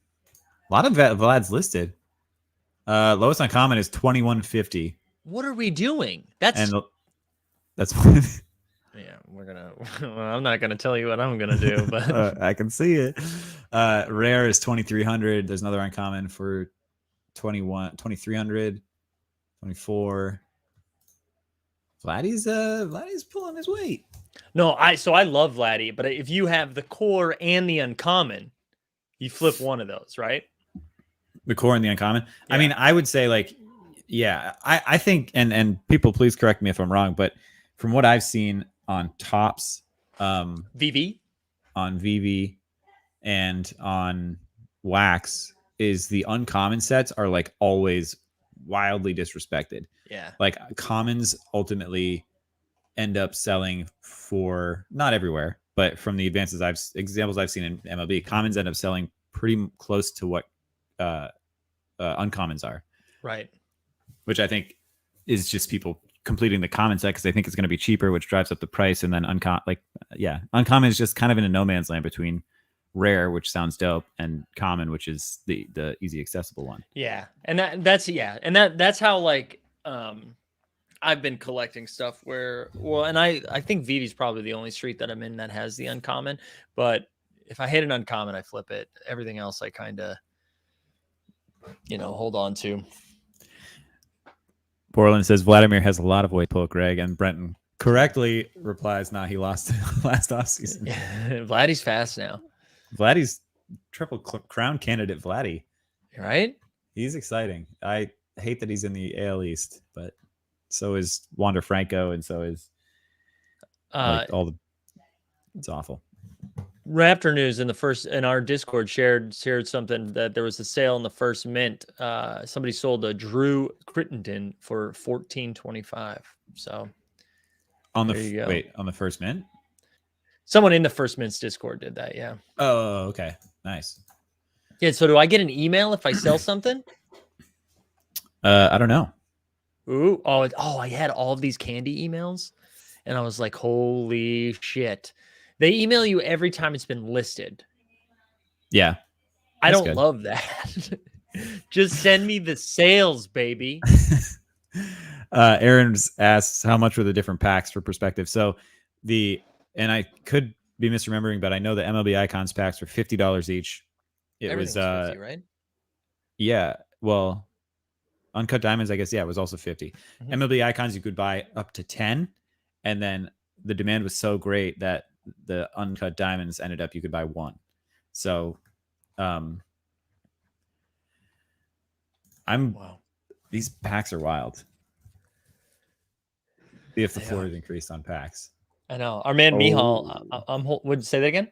A lot of Vlad's listed. Lowest uncommon is 2150. What are we doing? That's yeah, we're gonna well, I'm not gonna tell you what I'm gonna do, but I can see it. Rare is 2300. There's another uncommon for 2300, 24. Vladdy's pulling his weight. no, I love Vladdy, but if you have the core and the uncommon, you flip one of those, right? The core and the uncommon. Yeah. I mean, I would say like, yeah, I think, and people please correct me if I'm wrong, but from what I've seen on Tops, VV, on VV, and on Wax, is the uncommon sets are like always wildly disrespected. yeah. Like commons ultimately end up selling for, not everywhere, but from the examples I've seen in MLB, commons end up selling pretty close to what uncommons are, Right. which I think is just people completing the common set because they think it's going to be cheaper, which drives up the price. And then uncommon is just kind of in a no man's land between rare, which sounds dope, and common, which is the easy accessible one. Yeah. And that's how like I've been collecting stuff where, well, and I think VV's probably the only street that I'm in that has the uncommon, but if I hit an uncommon, I flip it. Everything else I kind of, hold on to. Borland says Vladimir has a lot of weight pull, Greg, and Brenton correctly replies, nah, he lost last offseason. Vladdy's fast now. Vladdy's triple crown candidate, Vladdy. Right? He's exciting. I hate that he's in the AL East, but so is Wander Franco, and so is it's awful. Raptor News in our Discord shared something that there was a sale in the first mint. Somebody sold a Drew Crittenden for $14.25. So on the first mint, someone in the first mint's Discord did that. Yeah. Oh, okay, nice. Yeah. So do I get an email if I sell something? I don't know. Ooh. Oh, I had all of these candy emails, and I was like, holy shit. They email you every time it's been listed. Yeah. I don't love that. Just send me the sales, baby. Aaron asks how much were the different packs for perspective. So the and I could be misremembering, but I know the MLB Icons packs were $50 each. It Everything was was 50, right? yeah, well, Uncut Diamonds, I guess, yeah, it was also 50. Mhm. MLB Icons you could buy up to 10, and then the demand was so great that the Uncut Diamonds ended up you could buy one. So um Wow. these packs are wild. See if the I know. floor is increased on packs. I know. Our man Mihal, Oh. would you say that again?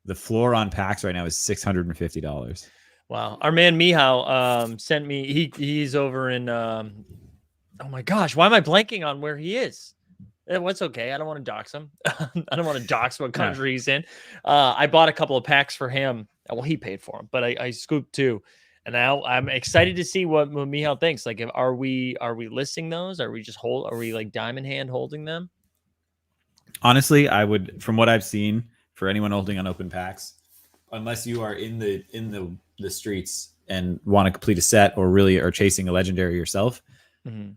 The floor on packs right now is $650. Wow. Our man Mihal sent me he's over in oh my gosh, why am I blanking on where he is? What's okay. I don't want to dox him. I don't want to dox what Yeah. country he's in. I bought a couple of packs for him. Well, he paid for them, but I scooped two. And now I'm excited to see what Mihal thinks. Like, are we listing those? Are we just are we like diamond hand holding them? Honestly, I would, from what I've seen, for anyone holding unopened packs, unless you are in the streets and want to complete a set or really are chasing a legendary yourself, Mhm.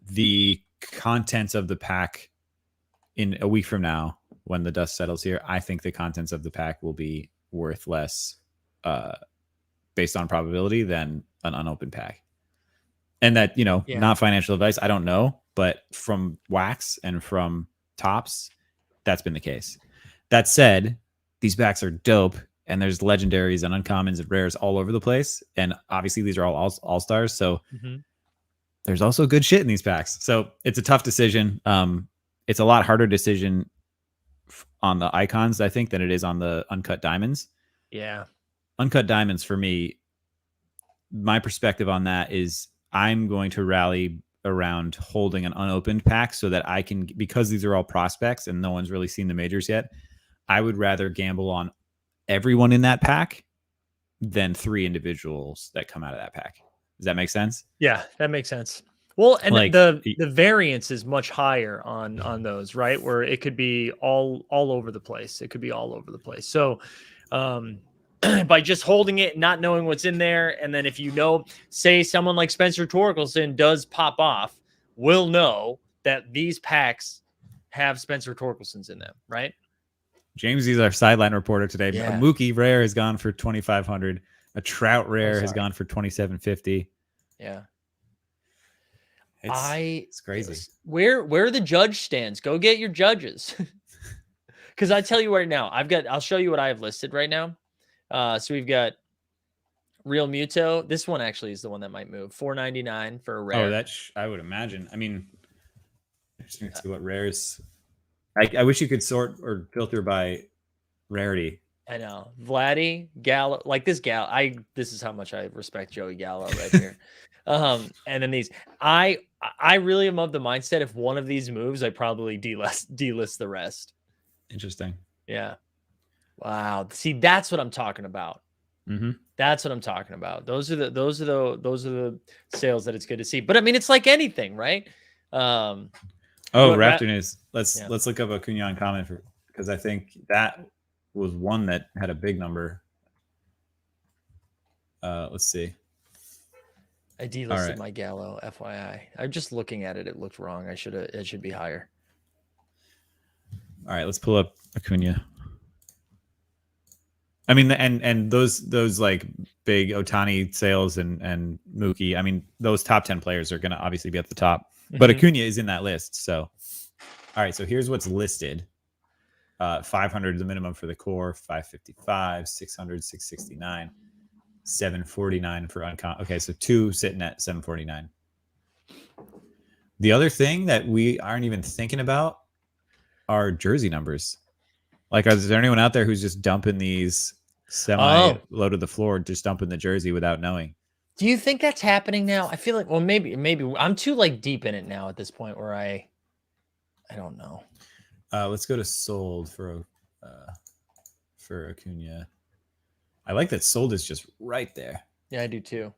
the contents of the pack in a week from now, when the dust settles here, I think the contents of the pack will be worth less based on probability than an unopened pack. And that, Yeah. not financial advice, I don't know, but from wax and from tops, that's been the case. That said, these packs are dope, and there's legendaries and uncommons and rares all over the place. And obviously, these are all stars. So Mhm. there's also good shit in these packs. So it's a tough decision. It's a lot harder decision on the icons, I think, than it is on the uncut diamonds. Yeah. Uncut diamonds, for me, my perspective on that is I'm going to rally around holding an unopened pack so that I can, because these are all prospects and no one's really seen the majors yet, I would rather gamble on everyone in that pack than 3 individuals that come out of that pack. Does that make sense? Yeah, that makes sense. Well, and Like, the variance is much higher on those, right? Where it could be all over the place. It could be all over the place. So, by just holding it, not knowing what's in there, and then if say someone like Spencer Torkelson does pop off, we'll know that these packs have Spencer Torkelsons in them, right? James is our sideline reporter today. A Yeah. Mookie rare has gone for 2,500. A Trout rare has sorry. gone for 2,750. Yeah. It's crazy. Where are the judge stands? Go get your judges. Because I tell you right now, I'll show you what I have listed right now. So we've got Real Muto. This one actually is the one that might move. $4.99 for a rare. Oh, I would imagine. I mean, let's see what rares. I wish you could sort or filter by rarity. I know. Vladdy, Gallo, like this this is how much I respect Joey Gallo right here. And then these, I really am of the mindset if one of these moves, I probably delist the rest. Interesting. Yeah. Wow. See, that's what I'm talking about. Mm-hmm. That's what I'm talking about. Those are the sales that it's good to see. But I mean, it's like anything, right? Oh, Raptor News. Let's look up Acuna uncommon because I think that was one that had a big number. Let's see. I delisted my Gallo, FYI. I'm just looking at it. It looked wrong. It should be higher. All right, let's pull up Acuna. I mean, and those like big Ohtani sales and Mookie. I mean, those top 10 players are going to obviously be at the top, but Acuna is in that list. So, all right. So here's what's listed: 500 the minimum for the core, 555, 600, 669, 749 for uncommon. Okay, so 2 sitting at 749. The other thing that we aren't even thinking about are jersey numbers. Like, is there anyone out there who's just dumping these low to the floor, just dumping the jersey without knowing? Do you think that's happening now? I feel like, well, maybe I'm too like deep in it now at this point where I don't know. Let's go to sold for Acuna. I like that sold is just right there. Yeah, I do too.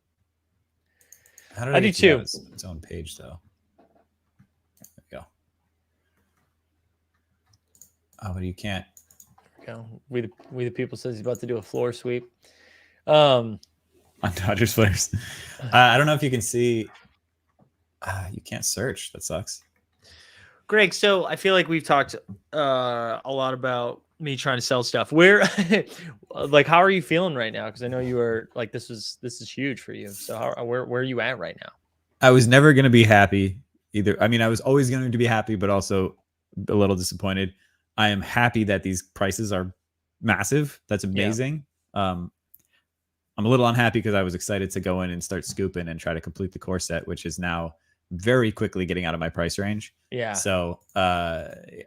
How did I do too? Its own page though. There we go. Oh, but you can't. We the people says he's about to do a floor sweep. On Dodgers players. I don't know if you can see. You can't search. That sucks. Greg, so I feel like we've talked a lot about me trying to sell stuff. Where, like, how are you feeling right now? Because I know you are like this is huge for you. So where are you at right now? I was never going to be happy either. I mean, I was always going to be happy, but also a little disappointed. I am happy that these prices are massive. That's Yeah, amazing. I'm a little unhappy because I was excited to go in and start scooping and try to complete the core set, which is now very quickly getting out of my price range. yeah. So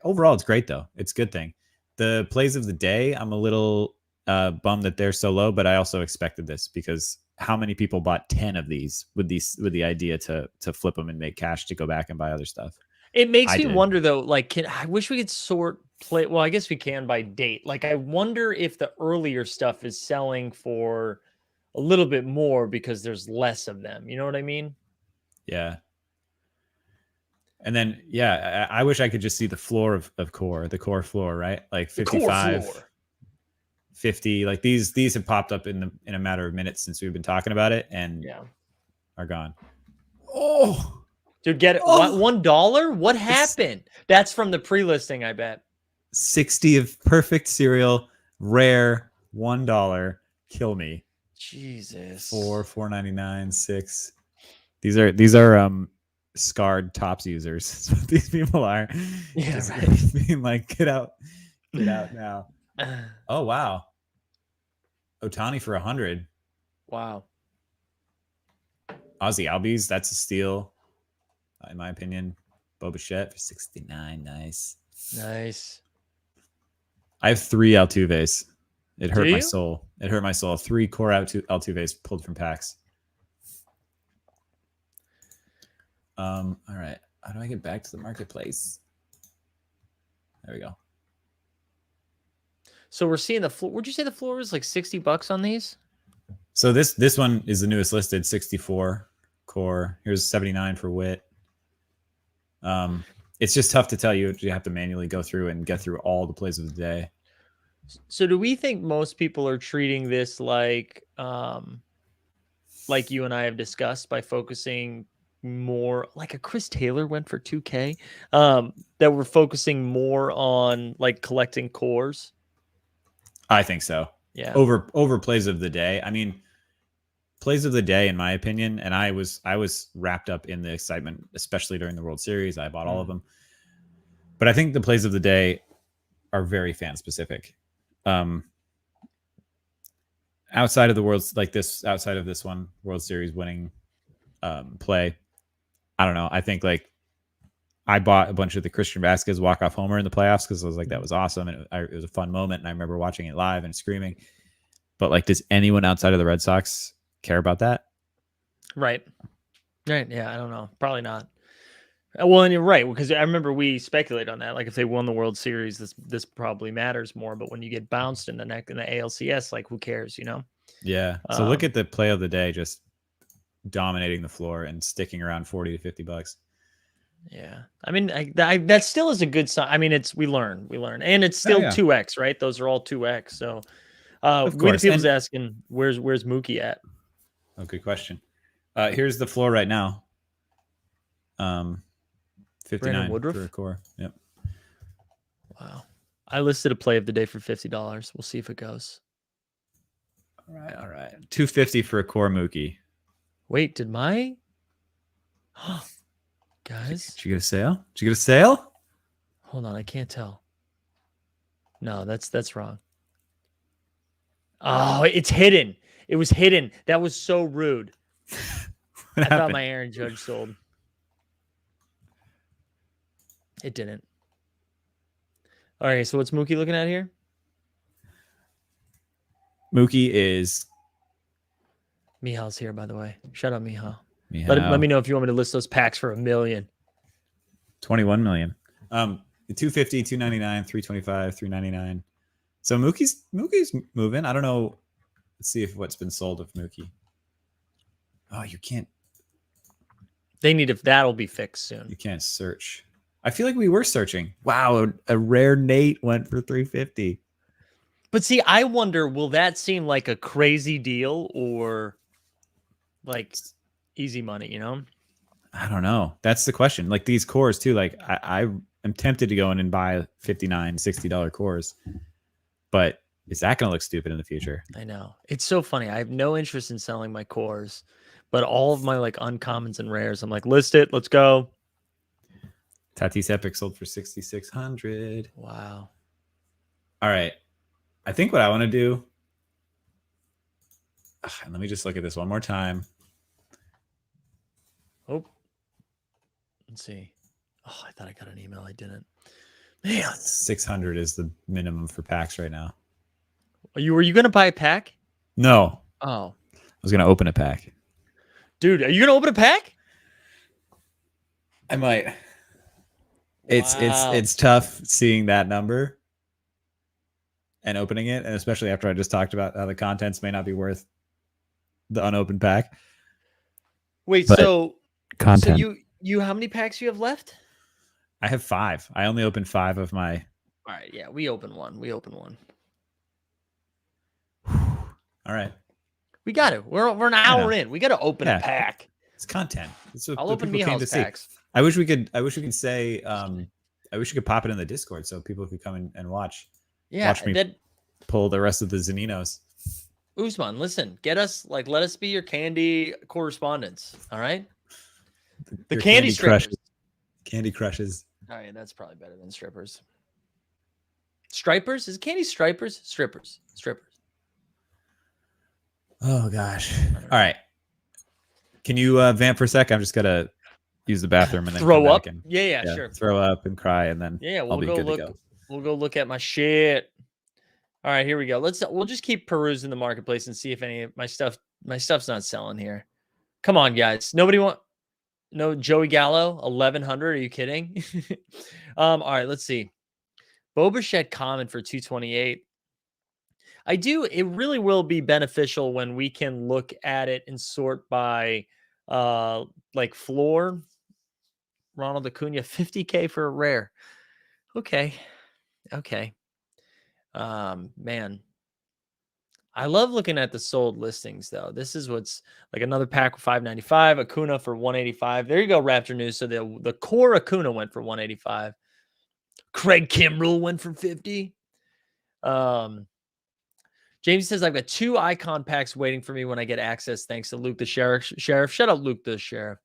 overall, it's great though. It's a good thing. The plays of the day, I'm a little bummed that they're so low, but I also expected this because how many people bought 10 of these with the idea to flip them and make cash to go back and buy other stuff? It makes I me did. wonder though. Like, I wish we could sort play. Well, I guess we can by date. Like, I wonder if the earlier stuff is selling for a little bit more because there's less of them. You know what I mean? Yeah. And then, yeah, I wish I could just see the floor of core, the core floor, right? Like The core 55, floor. 50. Like these have popped up in a matter of minutes since we've been talking about it and Yeah. are gone. Oh, Dude, get it. What, oh, $1? What it's happened? That's from the pre-listing, I bet. 60 of perfect cereal, rare, $1. Kill me. Jesus. 4.99, 6. These are scarred tops users. That's what these people are. Yeah, Just right. being like, get out now. Oh wow, Otani for 100. Wow. Ozzy Albies, that's a steal, in my opinion. Bo Bichette for 69, nice. Nice. I have 3 Altuves. It Do hurt my you? soul. It hurt my soul. 3 core Altuves pulled from packs. All right. How do I get back to the marketplace? There we go. So we're seeing the floor. Would you say the floor is like $60 on these? So this one is the newest listed, 64 core. Here's 79 for wit. It's just tough to tell you. You have to manually go through and get through all the plays of the day. So do we think most people are treating this like you and I have discussed by focusing more like a Chris Taylor went for 2K, that we're focusing more on like collecting cores? I think so. Yeah. Over plays of the day. I mean, plays of the day, in my opinion, and I was wrapped up in the excitement, especially during the World Series. I bought all of them, but I think the plays of the day are very fan specific. Outside of the world's like this, outside of this one World Series winning play, I don't know. I think like I bought a bunch of the Christian Vasquez walk-off homer in the playoffs because I was like, that was awesome. And it was a fun moment. And I remember watching it live and screaming. But like, does anyone outside of the Red Sox care about that? Right. Right. Yeah. I don't know. Probably not. Well, and you're right, because I remember we speculated on that. Like, if they won the World Series, this probably matters more. But when you get bounced in the neck in the ALCS, like, who cares? You know? Yeah. So look at the play of the day, just dominating the floor and sticking around 40 to $50. Yeah. I mean, that still is a good sign. I mean, we learn, and it's still yeah. 2x, right? Those are all 2x. So, Of Winnie course. People's And asking, where's Mookie at? oh, good question. Here's the floor right now. Brandon 59 Woodruff? for a core. Yep. Wow. I listed a play of the day for $50. We'll see if it goes. All right. 250 for a core Mookie. Wait, did my guys? Did you get a sale? Did you get a sale? Hold on, I can't tell. No, that's wrong. Oh, it's hidden. It was hidden. That was so rude. What I thought happened? my Aaron Judge sold. It didn't. All right, so what's Mookie looking at here? Mookie is Mihal's here, by the way. Shout out Mihal. Mihal. Let me know if you want me to list those packs for $1 million. 21 million. 250, 299, 325, 399. So Mookie's moving. I don't know. Let's see if what's been sold of Mookie. Oh, you can't. They need if that'll be fixed soon. You can't search. I feel like we were searching. Wow, a rare Nate went for 350. But see, I wonder, will that seem like a crazy deal or like easy money, you know? I don't know. That's the question. Like these cores too. Like I am tempted to go in and buy $59, $60 cores, but is that going to look stupid in the future? I know. It's so funny. I have no interest in selling my cores, but all of my like uncommons and rares, I'm like, list it. Let's go. Tatis Epic sold for 6,600. Wow. All right. I think what I want to do. Let me just look at this one more time. Oh, let's see. Oh, I thought I got an email. I didn't. Man, 600 is the minimum for packs right now. were you gonna buy a pack? No. Oh, I was going to open a pack. dude, are you gonna open a pack? I might. Wow. It's tough seeing that number and opening it, and especially after I just talked about how the contents may not be worth the unopened pack. Wait, But so content. So you how many packs you have left? I have 5. I only opened 5 of my. All right, yeah, we opened one. All right. We got it. We're an hour in. We got to open a pack. It's content. It's what I'll the open people came to Mihal's see. packs. I wish we could say. I wish you could pop it in the Discord so people could come and watch. Yeah, watch me pull the rest of the Zaninos. Usman, listen, let us be your candy correspondents. All right. The candy strippers. Candy crushes. All right, that's probably better than strippers. Stripers? Is candy stripers? Strippers. Oh gosh. All right. Can you vamp for a sec? I'm just gonna use the bathroom and then throw up. And, yeah, sure. Throw up and cry, and then We'll go look. We'll go look at my shit. All right, here we go. We'll just keep perusing the marketplace and see if any of my stuff's not selling here. Come on, guys. No Joey Gallo 1100. Are you kidding? All right, let's see. Bo Bichette common for 228. It really will be beneficial when we can look at it and sort by like floor. Ronald Acuna 50K for a rare. Okay. Man, I love looking at the sold listings though. This is what's like another pack with 595, Acuna for 185. There you go, Raptor News. So the core Acuna went for 185. Craig Kimbrell went for 50. James says I've got 2 icon packs waiting for me when I get access. Thanks to Luke the Sheriff. Shut up, Luke the Sheriff.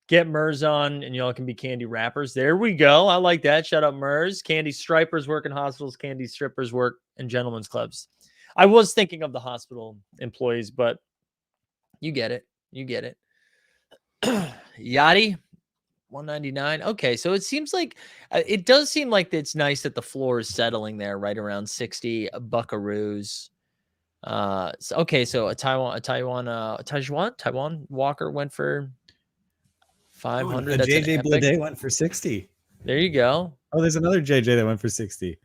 Get Mers on, and y'all can be candy wrappers. There we go. I like that. Shut up, Mers. Candy stripers work in hospitals. Candy strippers work in gentlemen's clubs. I was thinking of the hospital employees, but you get it. Yachty, 199. Okay, so it seems like it does seem like it's nice that the floor is settling there, right around 60 buckaroos. So a Taiwan Walker went for 500. A JJ Bleday went for 60. There you go. Oh, there's another JJ that went for 60.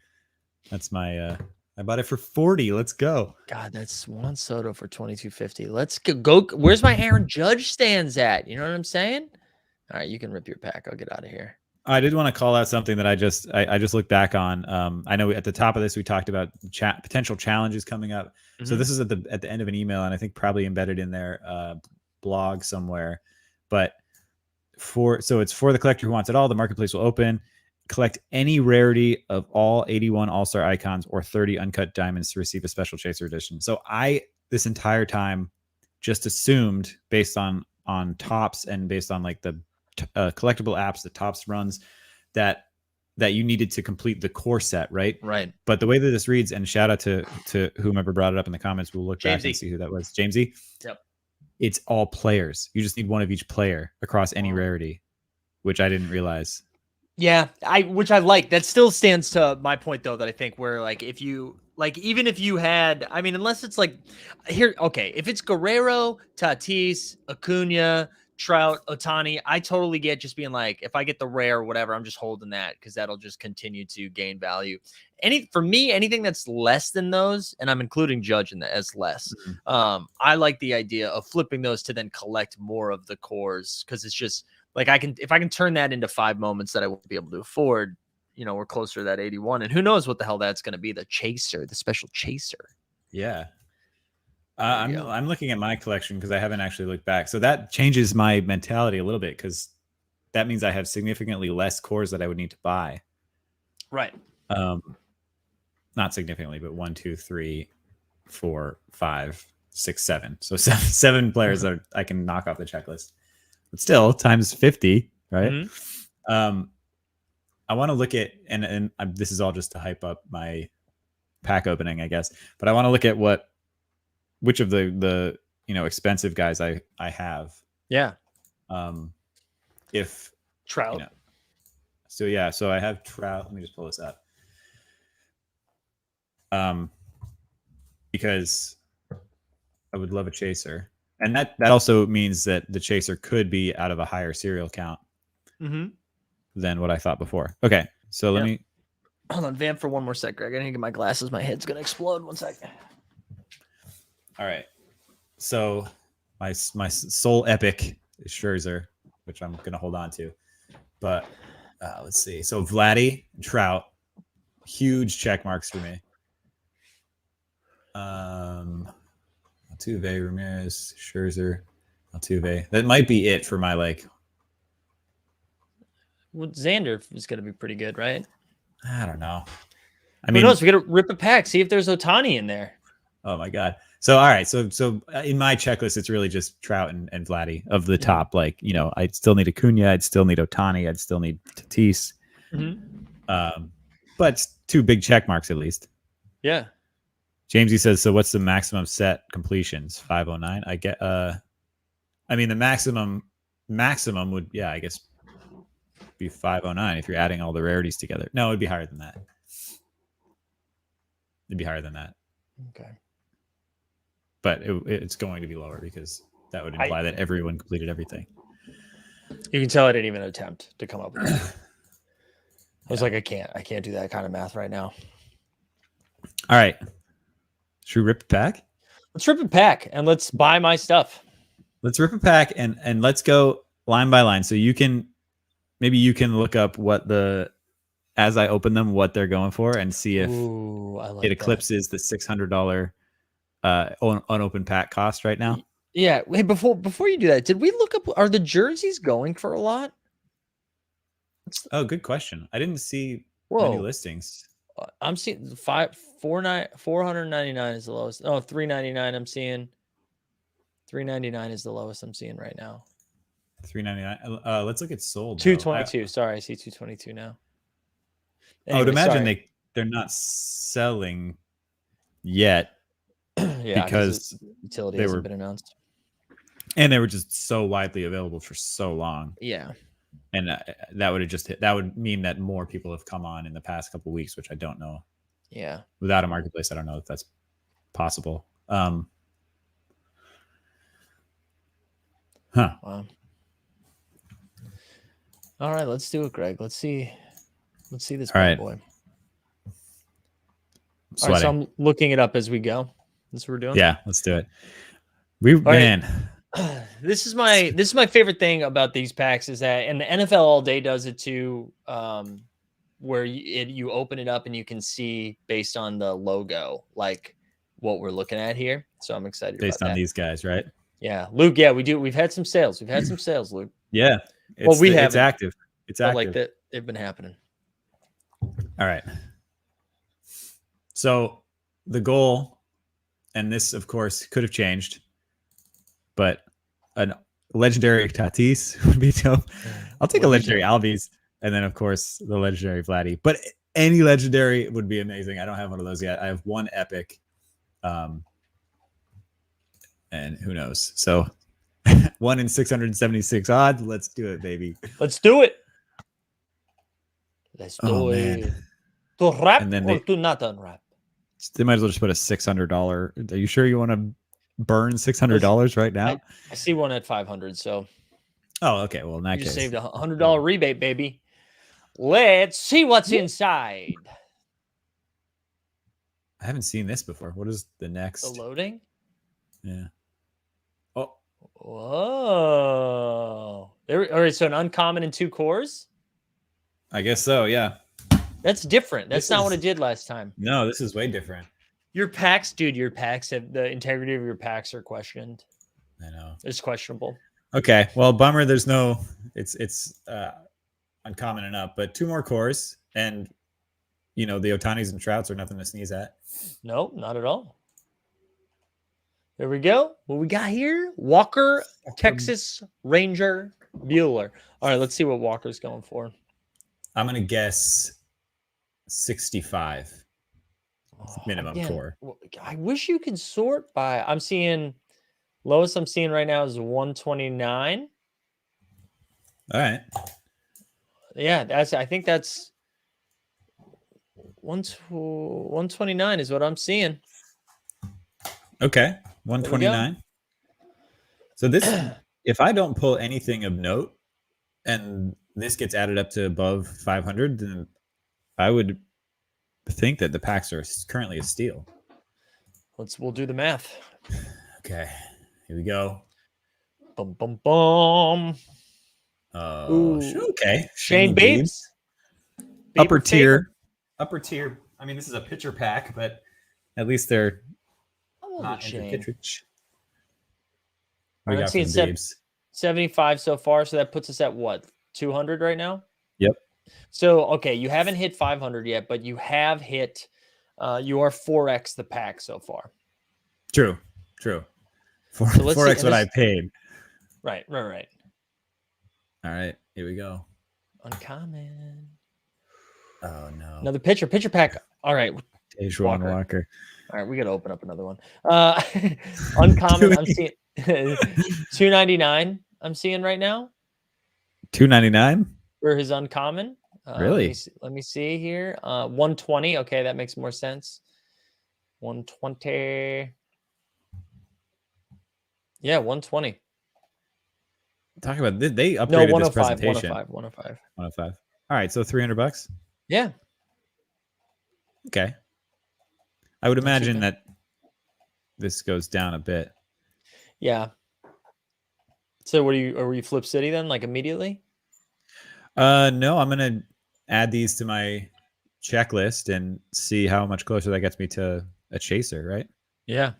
That's my I bought it for 40. Let's go. God, that's Juan Soto for 2250. Let's go. Where's my Aaron Judge stands at? You know what I'm saying? All right, you can rip your pack. I'll get out of here. I did want to call out something that I just looked back on. I know at the top of this we talked about potential challenges coming up. Mm-hmm. So this is at the end of an email, and I think probably embedded in their blog somewhere. But it's for the collector who wants it all. The marketplace will open. Collect any rarity of all 81 All-Star icons or 30 uncut diamonds to receive a special chaser edition. So I this entire time just assumed, based on Topps and based on like the collectible apps that Topps runs, that you needed to complete the core set, right? Right. But the way that this reads, and shout out to whomever brought it up in the comments, we'll look back and see who that was. Jamesy. Yep. It's all players. You just need one of each player across any rarity, which I didn't realize. Yeah, which I like. That still stands to my point though, that I think where like if you like, even if you had, I mean, unless it's like here, okay, if it's Guerrero, Tatis, Acuna, Trout, Otani, I totally get just being like, if I get the rare or whatever, I'm just holding that because that'll just continue to gain value. For me, anything that's less than those, and I'm including Judge in that as less. Mm-hmm. I like the idea of flipping those to then collect more of the cores because it's just like if I can turn that into 5 moments that I won't be able to afford, we're closer to that 81, and who knows what the hell that's going to be, the special chaser. Yeah. I'm looking at my collection because I haven't actually looked back. So that changes my mentality a little bit because that means I have significantly less cores that I would need to buy. Right. Not significantly, but 1, 2, 3, 4, 5, 6, 7. So seven players are I can knock off the checklist. But still, times 50, right? Mm-hmm. I want to look at and this is all just to hype up my pack opening, I guess. But I want to look at which of the expensive guys I have. Yeah. If Trout. So I have Trout. Let me just pull this up. Because I would love a chaser, and that also means that the chaser could be out of a higher serial count than what I thought before. Okay, so let me hold on, vamp for one more sec, Greg. I need to get my glasses. My head's gonna explode. 1 second. All right, so my sole epic is Scherzer, which I'm gonna hold on to, but let's see. So Vladdy, Trout, huge check marks for me. Altuve, Ramirez, Scherzer, Altuve. That might be it for my Well, Xander is going to be pretty good, right? I don't know. Who knows? We got to rip a pack. See if there's Ohtani in there. Oh my god. So all right. So in my checklist, it's really just Trout and Vladdy of the top. I'd still need Acuna. I'd still need Ohtani. I'd still need Tatis. But 2 big check marks at least. Yeah. Jamesy says, so what's the maximum set completions? 509. I get the maximum would, I guess, be 509 if you're adding all the rarities together. No, it'd be higher than that. Okay. But it's going to be lower because that would imply that everyone completed everything. You can tell I didn't even attempt to come up with that. I was like, I can't do that kind of math right now. All right. Should we rip a pack? Let's rip a pack and let's buy my stuff. Let's rip a pack and let's go line by line. So you can look up as I open them, what they're going for and see if it eclipses the $600 unopened pack cost right now. Yeah. Hey, before you do that, did we look up, are the jerseys going for a lot? Oh, good question. I didn't see any listings. I'm seeing 499 is the lowest. Oh, 399 I'm seeing. 399 is the lowest I'm seeing right now. 399. Let's look at sold. 222. Sorry, I see 222 now. Anyway, I would imagine they're not selling yet. Yeah, because utility hasn't been announced. And they were just so widely available for so long. Yeah. And that would mean that more people have come on in the past couple of weeks, which I don't know. Yeah. Without a marketplace, I don't know if that's possible. Wow. All right, let's do it, Greg. Let's see this bad boy. All right, so I'm looking it up as we go. That's what we're doing. Yeah, let's do it. This is my favorite thing about these packs is that, and the NFL all day does it too, where you open it up and you can see based on the logo like what we're looking at here. So I'm excited based on these guys, right? Yeah, Luke. Yeah, we do. We've had some sales. We've had some sales, Luke. Yeah. It's active. It's active. Like that, they've been happening. All right. So the goal, and this of course could have changed, but a legendary Tatis would be dope. I'll take a legendary Albies, and then of course the legendary Vladdy. But any legendary would be amazing. I don't have one of those yet. I have one epic, and who knows? So 1 in 676 odds. Let's do it, baby. Let's do it. Let's do it. To wrap or to not unwrap? They might as well just put a $600. Are you sure you want to burn $600 right now? I see one at 500. So. Oh, okay. Well, in that case, you saved $100 rebate, baby. Let's see what's inside. I haven't seen this before. What is the next? The loading? Yeah. Oh. Whoa. There. All right. So an uncommon and 2 cores? I guess so. Yeah. That's different. That's not what it did last time. No, this is way different. Your packs, dude, have the integrity of your packs are questioned. I know. It's questionable. Okay. Well, bummer. There's no. It's uncommon enough, but 2 more cores, and the Otanis and Trouts are nothing to sneeze at. No, not at all. There we go. What we got here? Walker, Texas Ranger, Bueller. All right, let's see what Walker's going for. I'm gonna guess 65 minimum Again, core. I wish you could sort by. I'm seeing lowest I'm seeing right now is 129. All right. Yeah, I think that's 129 is what I'm seeing. Okay. 129. So this, if I don't pull anything of note, and this gets added up to above 500, then I would think that the packs are currently a steal. We'll do the math. Okay, here we go. Bum bum bum. Okay. Shane Biebs. Upper tier. I mean, this is a pitcher pack, but at least they're not Andrew Kittredge. We got seeing 75 so far, so that puts us at what, 200 right now? Yep. So okay, you haven't hit 500 yet, but you have hit. You are 4x the pack so far. True. 4x what I paid. Right. All right, here we go. Uncommon. Oh no. Another pitcher pack. All right. Taijuan Walker. All right, we got to open up another one. Uncommon. I'm seeing 299. I'm seeing right now. 299 for his uncommon. Really? Let me see here. 120. Okay, that makes more sense. 120. Yeah, 120. Talk about this. They upgraded this presentation. 105. All right, so $300. Yeah. Okay. I would imagine that this goes down a bit. Yeah. So are we Flip City then, like immediately? No, I'm gonna add these to my checklist and see how much closer that gets me to a chaser, right? Yeah.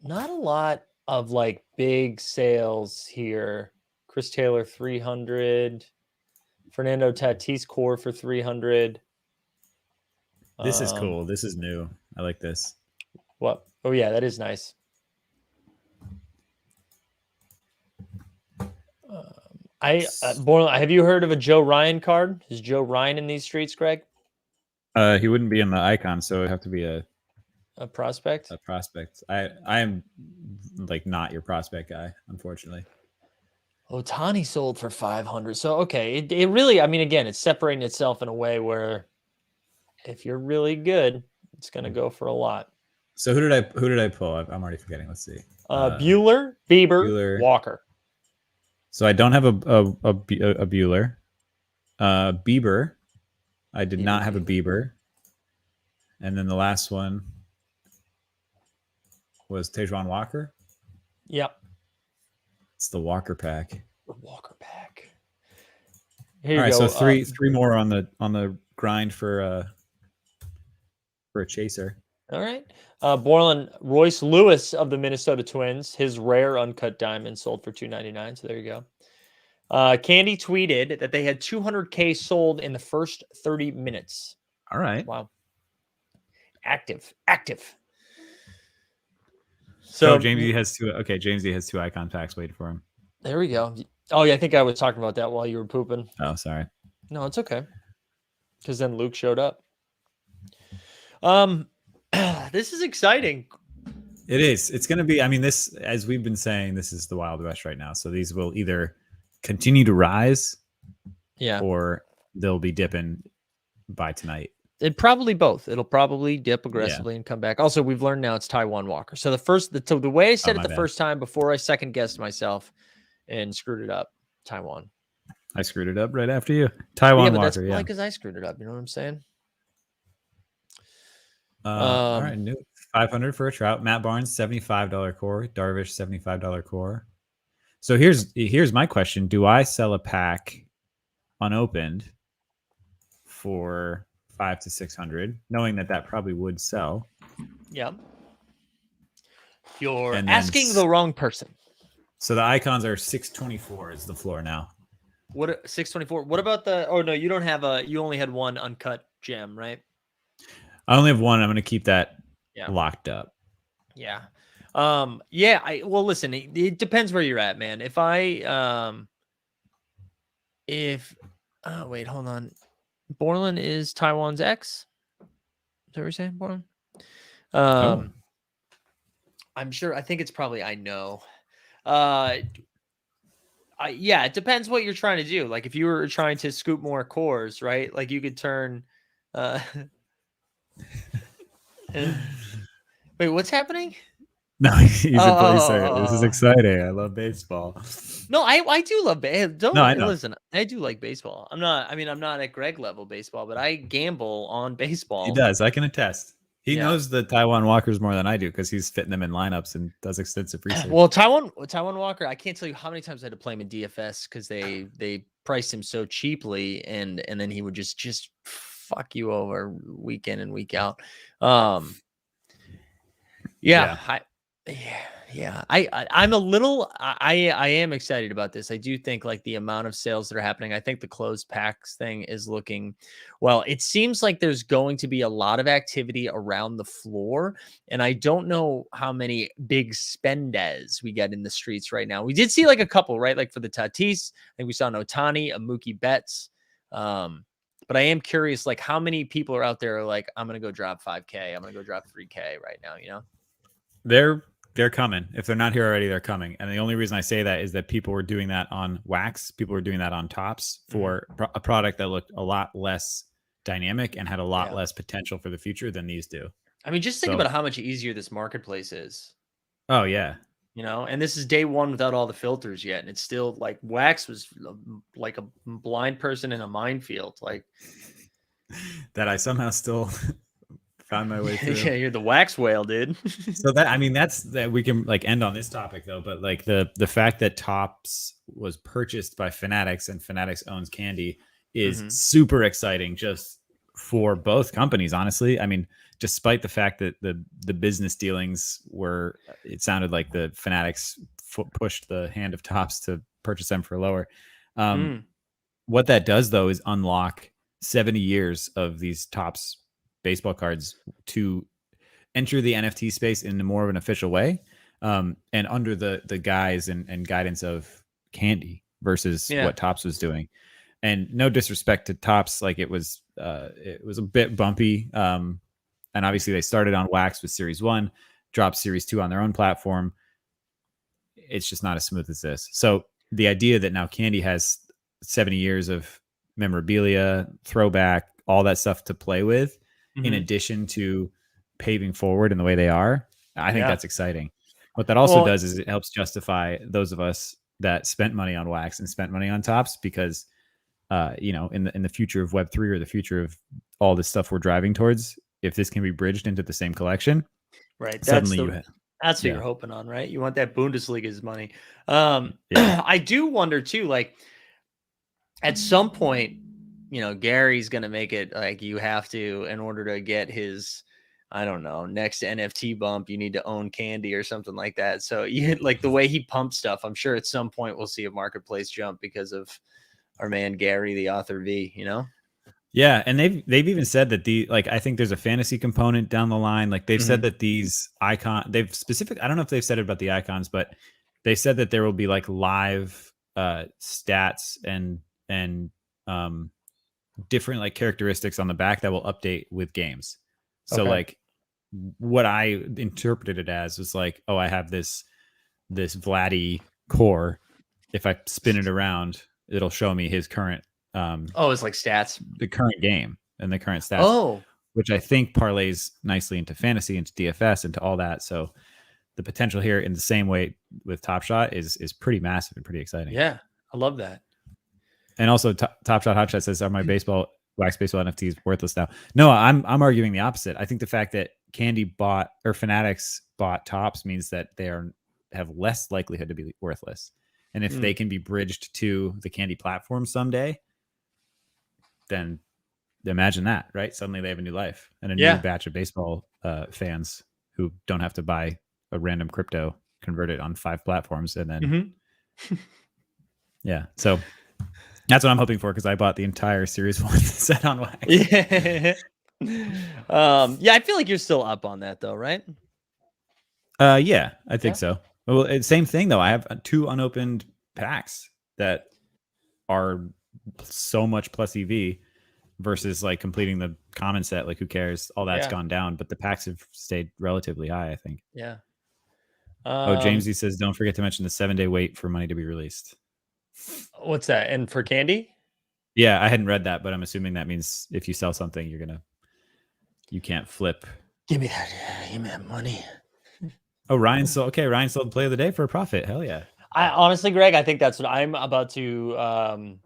Not a lot of like big sales here. Chris Taylor 300. Fernando Tatis core for 300. This is cool. This is new. I like this. What? Oh yeah, that is nice. Have you heard of a Joe Ryan card? Is Joe Ryan in these streets, Greg? He wouldn't be in the icon, so it'd have to be a prospect. A prospect. I am like not your prospect guy, unfortunately. Ohtani sold for 500. So okay, it really, I mean, again, it's separating itself in a way where if you're really good, it's going to go for a lot. So who did I pull? I'm already forgetting. Let's see. Bueller, Bieber, Walker. So I don't have a Bueller. Bieber. I did not have a Bieber. And then the last one was Taijuan Walker. Yep. It's the Walker pack. The Walker pack. Here you go. So three more on the grind for a chaser. All right. Borland, Royce Lewis of the Minnesota Twins, his rare uncut diamond sold for $299. So there you go. Candy tweeted that they had 200K sold in the first 30 minutes. All right. Wow. Active. So Jamesy has two. Okay, Jamesy has 2 icon packs waiting for him. There we go. Oh yeah, I think I was talking about that while you were pooping. Oh, sorry. No, it's okay. Because then Luke showed up. This is exciting. It is. It's going to be. I mean, this, as we've been saying, this is the Wild West right now. So these will either continue to rise, or they'll be dipping by tonight. It probably both. It'll probably dip aggressively and come back. Also, we've learned now it's Taijuan Walker. So the way I said it the first time before I second guessed myself and screwed it up, Taijuan. I screwed it up right after you. Taijuan Walker. That's probably because I screwed it up. You know what I'm saying? All right, new 500 for a Trout. Matt Barnes, $75 core. Darvish, $75 core. So here's my question: do I sell a pack unopened for $500 to $600, knowing that probably would sell? Yeah. You're asking the wrong person. So the icons are 624 is the floor now. What 624? What about the? Oh no, you don't have a. You only had one uncut gem, right? I only have one. I'm going to keep that Yeah. locked up. Yeah. Yeah, well listen, it depends where you're at, man. If oh wait, hold on. Borland is Taiwan's ex? Is that what you're saying, Borland? Oh, Um, I'm sure I think it's probably I know. Uh yeah, it depends what you're trying to do. Like if you were trying to scoop more cores, right? Like you could turn uh wait, what's happening? no, Oh, he's a placer. This is oh. exciting. I love baseball. No, I do love No, don't I know. listen. I do like baseball. I'm not at Greg level baseball, but I gamble on He baseball. does. I can attest. He Yeah. knows the Taiwan Walkers more than I do because he's fitting them in lineups and does extensive research. Well, Taiwan Walker, I can't tell you how many times I had to play him in DFS because they priced him so cheaply, and then he would just fuck you over week in and week out. Um, yeah, Yeah. I'm a little I am excited about this. I do think like the amount of sales that are happening. I think the closed packs thing is looking well. It seems like there's going to be a lot of activity around the floor, and I don't know how many big spendes we get in the streets right now. We did see like a couple, right? Like for the Tatis, I think we saw an Otani, a Mookie Betts. But I am curious, like how many people are out there like, I'm gonna go drop 5K, I'm gonna go drop 3K right now, you know? They're coming. If they're not here already, they're coming. And the only reason I say that is that people were doing that on wax. People were doing that on tops for a product that looked a lot less dynamic and had a lot Yeah. less potential for the future than these do. I mean, just think So, about how much easier this marketplace is, oh yeah, you know? And this is day one without all the filters yet. And it's still like wax was like a blind person in a minefield. Like, that I somehow still found my way through. yeah, you're the wax whale, dude. So that, I mean, that's that we can like end on this topic though, but like the fact that Tops was purchased by Fanatics and Fanatics owns Candy is Mhm. super exciting just for both companies, honestly. I mean, despite the fact that the business dealings were, it sounded like the Fanatics pushed the hand of Tops to purchase them for lower. Um, Mm. what that does though is unlock 70 years of these Tops baseball cards to enter the NFT space in more of an official way, and under the guise and guidance of Candy versus Yeah. what Tops was doing. And no disrespect to Tops, like it was a bit bumpy, and obviously they started on wax with Series 1, dropped Series 2 on their own platform. It's just not as smooth as this. So the idea that now Candy has 70 years of memorabilia, throwback, all that stuff to play with, in Mhm. addition to paving forward in the way they are, I think Yeah. that's exciting. What that also Well, does is it helps justify those of us that spent money on wax and spent money on Tops because, in the future of Web3 or the future of all this stuff we're driving towards, if this can be bridged into the same collection, right. suddenly you have, That's what yeah, you're hoping on, right? You want that Bundesliga's money. yeah. I do wonder too, like at some point, you know, Gary's gonna make it like you have to in order to get his, I don't know, next NFT bump, you need to own Candy or something like that. So you like the way he pumps stuff. I'm sure at some point we'll see a marketplace jump because of our man Gary, the author V. You know. Yeah, and they've even said that the like I think there's a fantasy component down the line. Like they've said Mhm. that these they've specific, I don't know if they've said it about the icons, but they said that there will be like live stats and um different like characteristics on the back that will update with games. So Okay. like what I interpreted it as was like, oh, I have this Vladdy core. If I spin it around, it'll show me his current Oh, it's like stats. the current game and the current stats, Oh, which I think parlays nicely into fantasy, into DFS, into all that. So the potential here, in the same way with Top Shot, is pretty massive and pretty exciting. yeah. I love that. And also, Top Shot Hot Shot says, "Are my baseball wax baseball NFTs worthless now?" No, I'm arguing the opposite. I think the fact that Candy bought or Fanatics bought Tops means that they have less likelihood to be worthless. And if they Mm, can be bridged to the Candy platform someday, then imagine that, right? Suddenly they have a new life and a new yeah. batch of baseball fans who don't have to buy a random crypto convert it on 5 platforms, and then Mm-hmm. yeah. So that's what I'm hoping for, because I bought the entire Series 1 set on wax. Yeah. Yeah, I feel like you're still up on that though, right? Yeah, I think Yeah. so. Well, same thing though. I have 2 unopened packs that are so much plus EV versus like completing the common set. Like, who cares? All that's Yeah. gone down, but the packs have stayed relatively high, I think. Yeah. Oh, Jamesy says, don't forget to mention the 7-day wait for money to be released. What's that? And for candy? Yeah, I hadn't read that, but I'm assuming that means if you sell something, you can't flip. Give me that. Give me that money. Oh, Ryan sold the play of the day for a profit. Hell yeah. I honestly, Greg, I think that's what I'm about to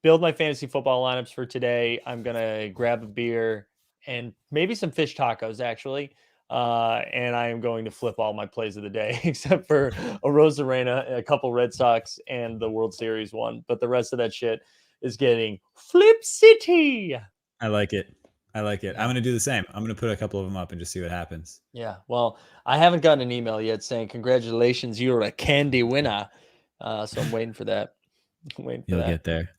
build my fantasy football lineups for today. I'm gonna grab a beer and maybe some fish tacos, actually. And I am going to flip all my plays of the day, except for a Rosarena, a couple Red Sox, and the World Series one. But the rest of that shit is getting Flip City. I like it. I'm Yeah. going to do the same. I'm going to put a couple of them up and just see what happens. Yeah. Well, I haven't gotten an email yet saying congratulations, you're a candy winner. So I'm waiting for that. I'm waiting for You'll that. get there.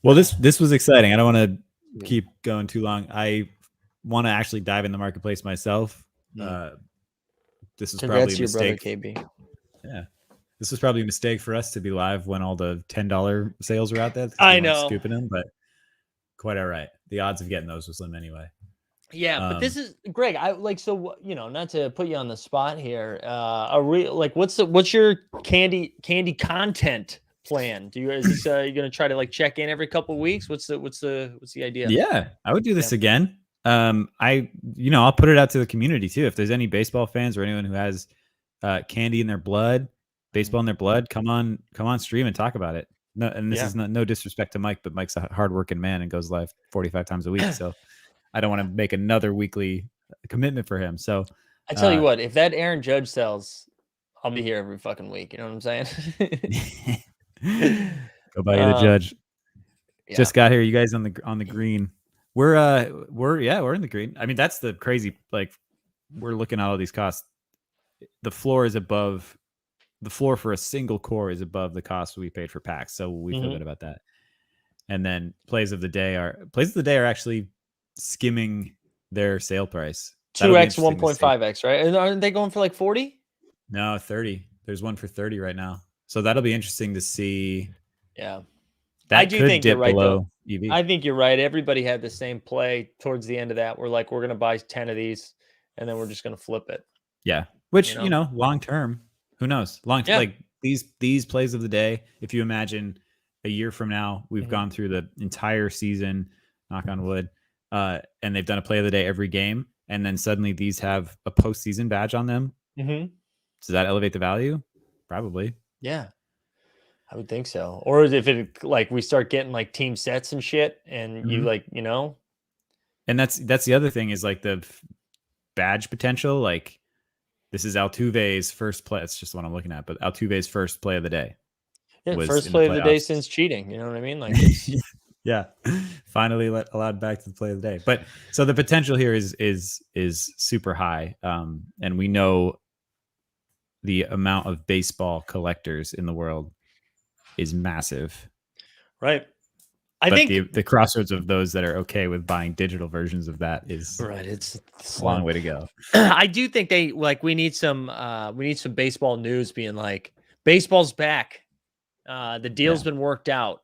Well, this was exciting. I don't want to keep going too long. I want to actually dive in the marketplace myself. This is Congrats probably a to your brother, mistake. KB. Yeah. This was probably a mistake for us to be live when all the $10 sales were out there. I We weren't know. scooping them, but quite all right. The odds of getting those was slim anyway. Yeah, but this is Greg. I like, so not to put you on the spot here. What's your candy content plan? Is this you gonna try to like check in every couple of weeks? What's the idea? Yeah, I would do this again. I'll put it out to the community too. If there's any baseball fans or anyone who has candy in their blood, baseball in their blood, come on stream and talk about it. No, and this is no disrespect to Mike, but Mike's a hardworking man and goes live 45 times a week. So I don't want to make another weekly commitment for him. So I tell you what, if that Aaron Judge sells, I'll be here every fucking week. You know what I'm saying? Go buy you the Judge. Yeah. Just got here. You guys on the green. We're in the green. I mean, that's the crazy, like, we're looking at all these costs. The floor for a single core is above the cost we paid for packs. So we feel good about that. And then plays of the day are actually skimming their sale price. 2x, 1.5x, right? And aren't they going for like 40? No, 30. There's one for 30 right now. So that'll be interesting to see. Yeah. That I do think you're right, though. EV. I think you're right. Everybody had the same play towards the end of that. We're like, we're going to buy 10 of these and then we're just going to flip it. Yeah. Which, long term, who knows? Like these plays of the day, if you imagine a year from now, we've gone through the entire season, knock on wood, and they've done a play of the day every game. And then suddenly these have a postseason badge on them. Mm-hmm. Does that elevate the value? Probably. Yeah. I would think so. Or if it like we start getting like team sets and shit and you like, And that's the other thing is like the badge potential. Like, this is Altuve's first play. That's just what I'm looking at, but Altuve's first play of the day. Yeah, first play of the day since cheating. You know what I mean? Like, yeah, finally allowed back to the play of the day. But so the potential here is super high, and we know the amount of baseball collectors in the world is massive. Right. I think the crossroads of those that are okay with buying digital versions of that is right. It's a long way to go. I do think we need some baseball news being like, baseball's back. The deal's been worked out.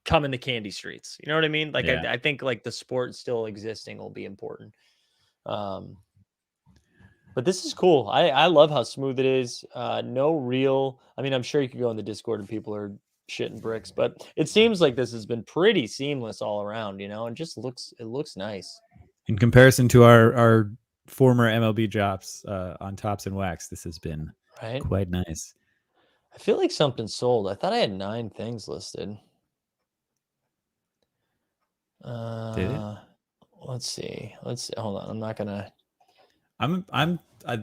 Come in the candy streets. You know what I mean? Like, I think like the sport still existing will be important. But this is cool. I love how smooth it is. No real, I mean, I'm sure you could go in the Discord and people are shitting bricks, but it seems like this has been pretty seamless all around, and just looks nice. In comparison to our former MLB jobs on Tops and Wax, this has been quite nice. I feel like something sold. I thought I had 9 things listed. Did it? Let's see. Hold on. I'm not gonna.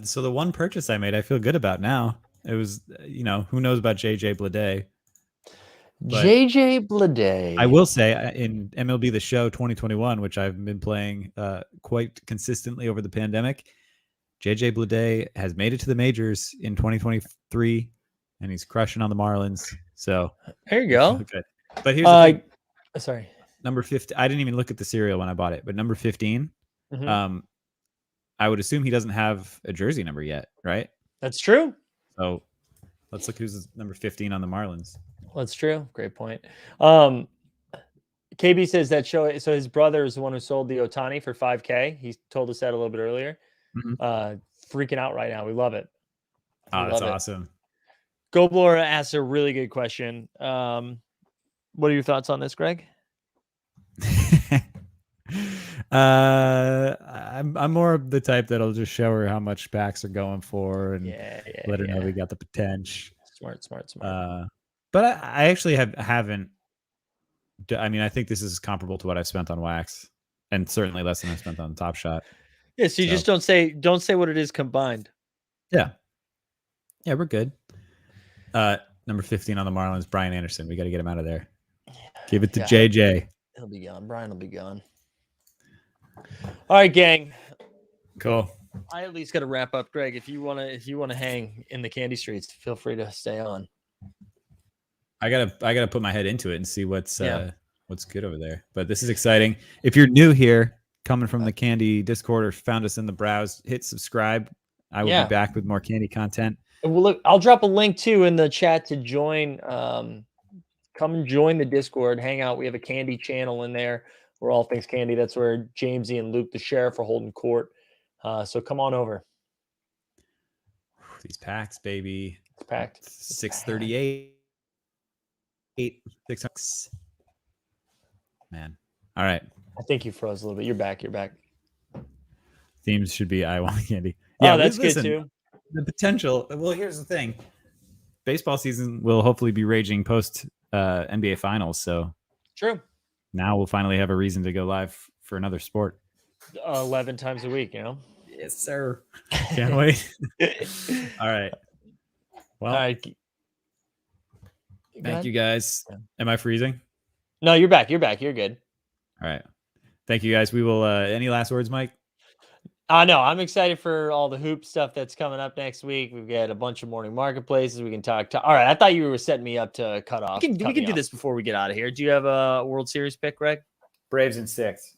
So the one purchase I made, I feel good about now. It was, who knows about JJ Bleday. JJ Bleday. I will say in MLB The Show 2021, which I've been playing quite consistently over the pandemic, JJ Bleday has made it to the majors in 2023, and he's crushing on the Marlins. So There you we feel go. good. But here's the thing. Sorry. Number 50. I didn't even look at the serial when I bought it, but number 15. Mhm. I would assume he doesn't have a jersey number yet, right? That's true. So let's look who's number 15 on the Marlins. That's true. Great point. KB says that show. So his brother is the one who sold the Otani for $5K. He told us that a little bit earlier. Mhm. Freaking out right now. We love it. Oh, that's awesome. Goblor asked a really good question. What are your thoughts on this, Greg? I'm more of the type that'll just show her how much packs are going for and let her know we got the potential. Smart. But I actually haven't. I mean, I think this is comparable to what I've spent on wax, and certainly less than I spent on Top Shot. Yeah, so you just don't say what it is combined. Yeah, we're good. Number 15 on the Marlins, Brian Anderson. We got to get him out of there. Give it to JJ. He'll be gone. Brian will be gone. All right, gang. Cool. I at least got to wrap up, Greg. If you wanna hang in the candy streets, feel free to stay on. I gotta put my head into it and see what's good over there. But this is exciting. If you're new here, coming from the Candy Discord or found us in the browse, hit subscribe. I will be back with more candy content. Well, look, I'll drop a link too in the chat to join. Come and join the Discord, hang out. We have a candy channel in there where all things candy. That's where Jamesy and Luke, the sheriff, are holding court. So come on over. These packs, baby. It's packed. 638. 6. Man. All right. I think you froze a little bit. You're back. Themes should be I want candy. Yeah, that's good too. The potential. Well, here's the thing. Baseball season will hopefully be raging post NBA Finals. So true. Now we'll finally have a reason to go live for another sport. 11 times a week, you know? Yes, sir. Can't wait. All right. Well, all right. Thank you guys. Am I freezing? No, you're back. You're good. All right. Thank you guys. We will any last words, Mike? No, I'm excited for all the hoop stuff that's coming up next week. We've got a bunch of morning marketplaces we can talk to. All right, I thought you were setting me up to cut off. We can do this before we get out of here. Do you have a World Series pick, Greg? Braves in 6.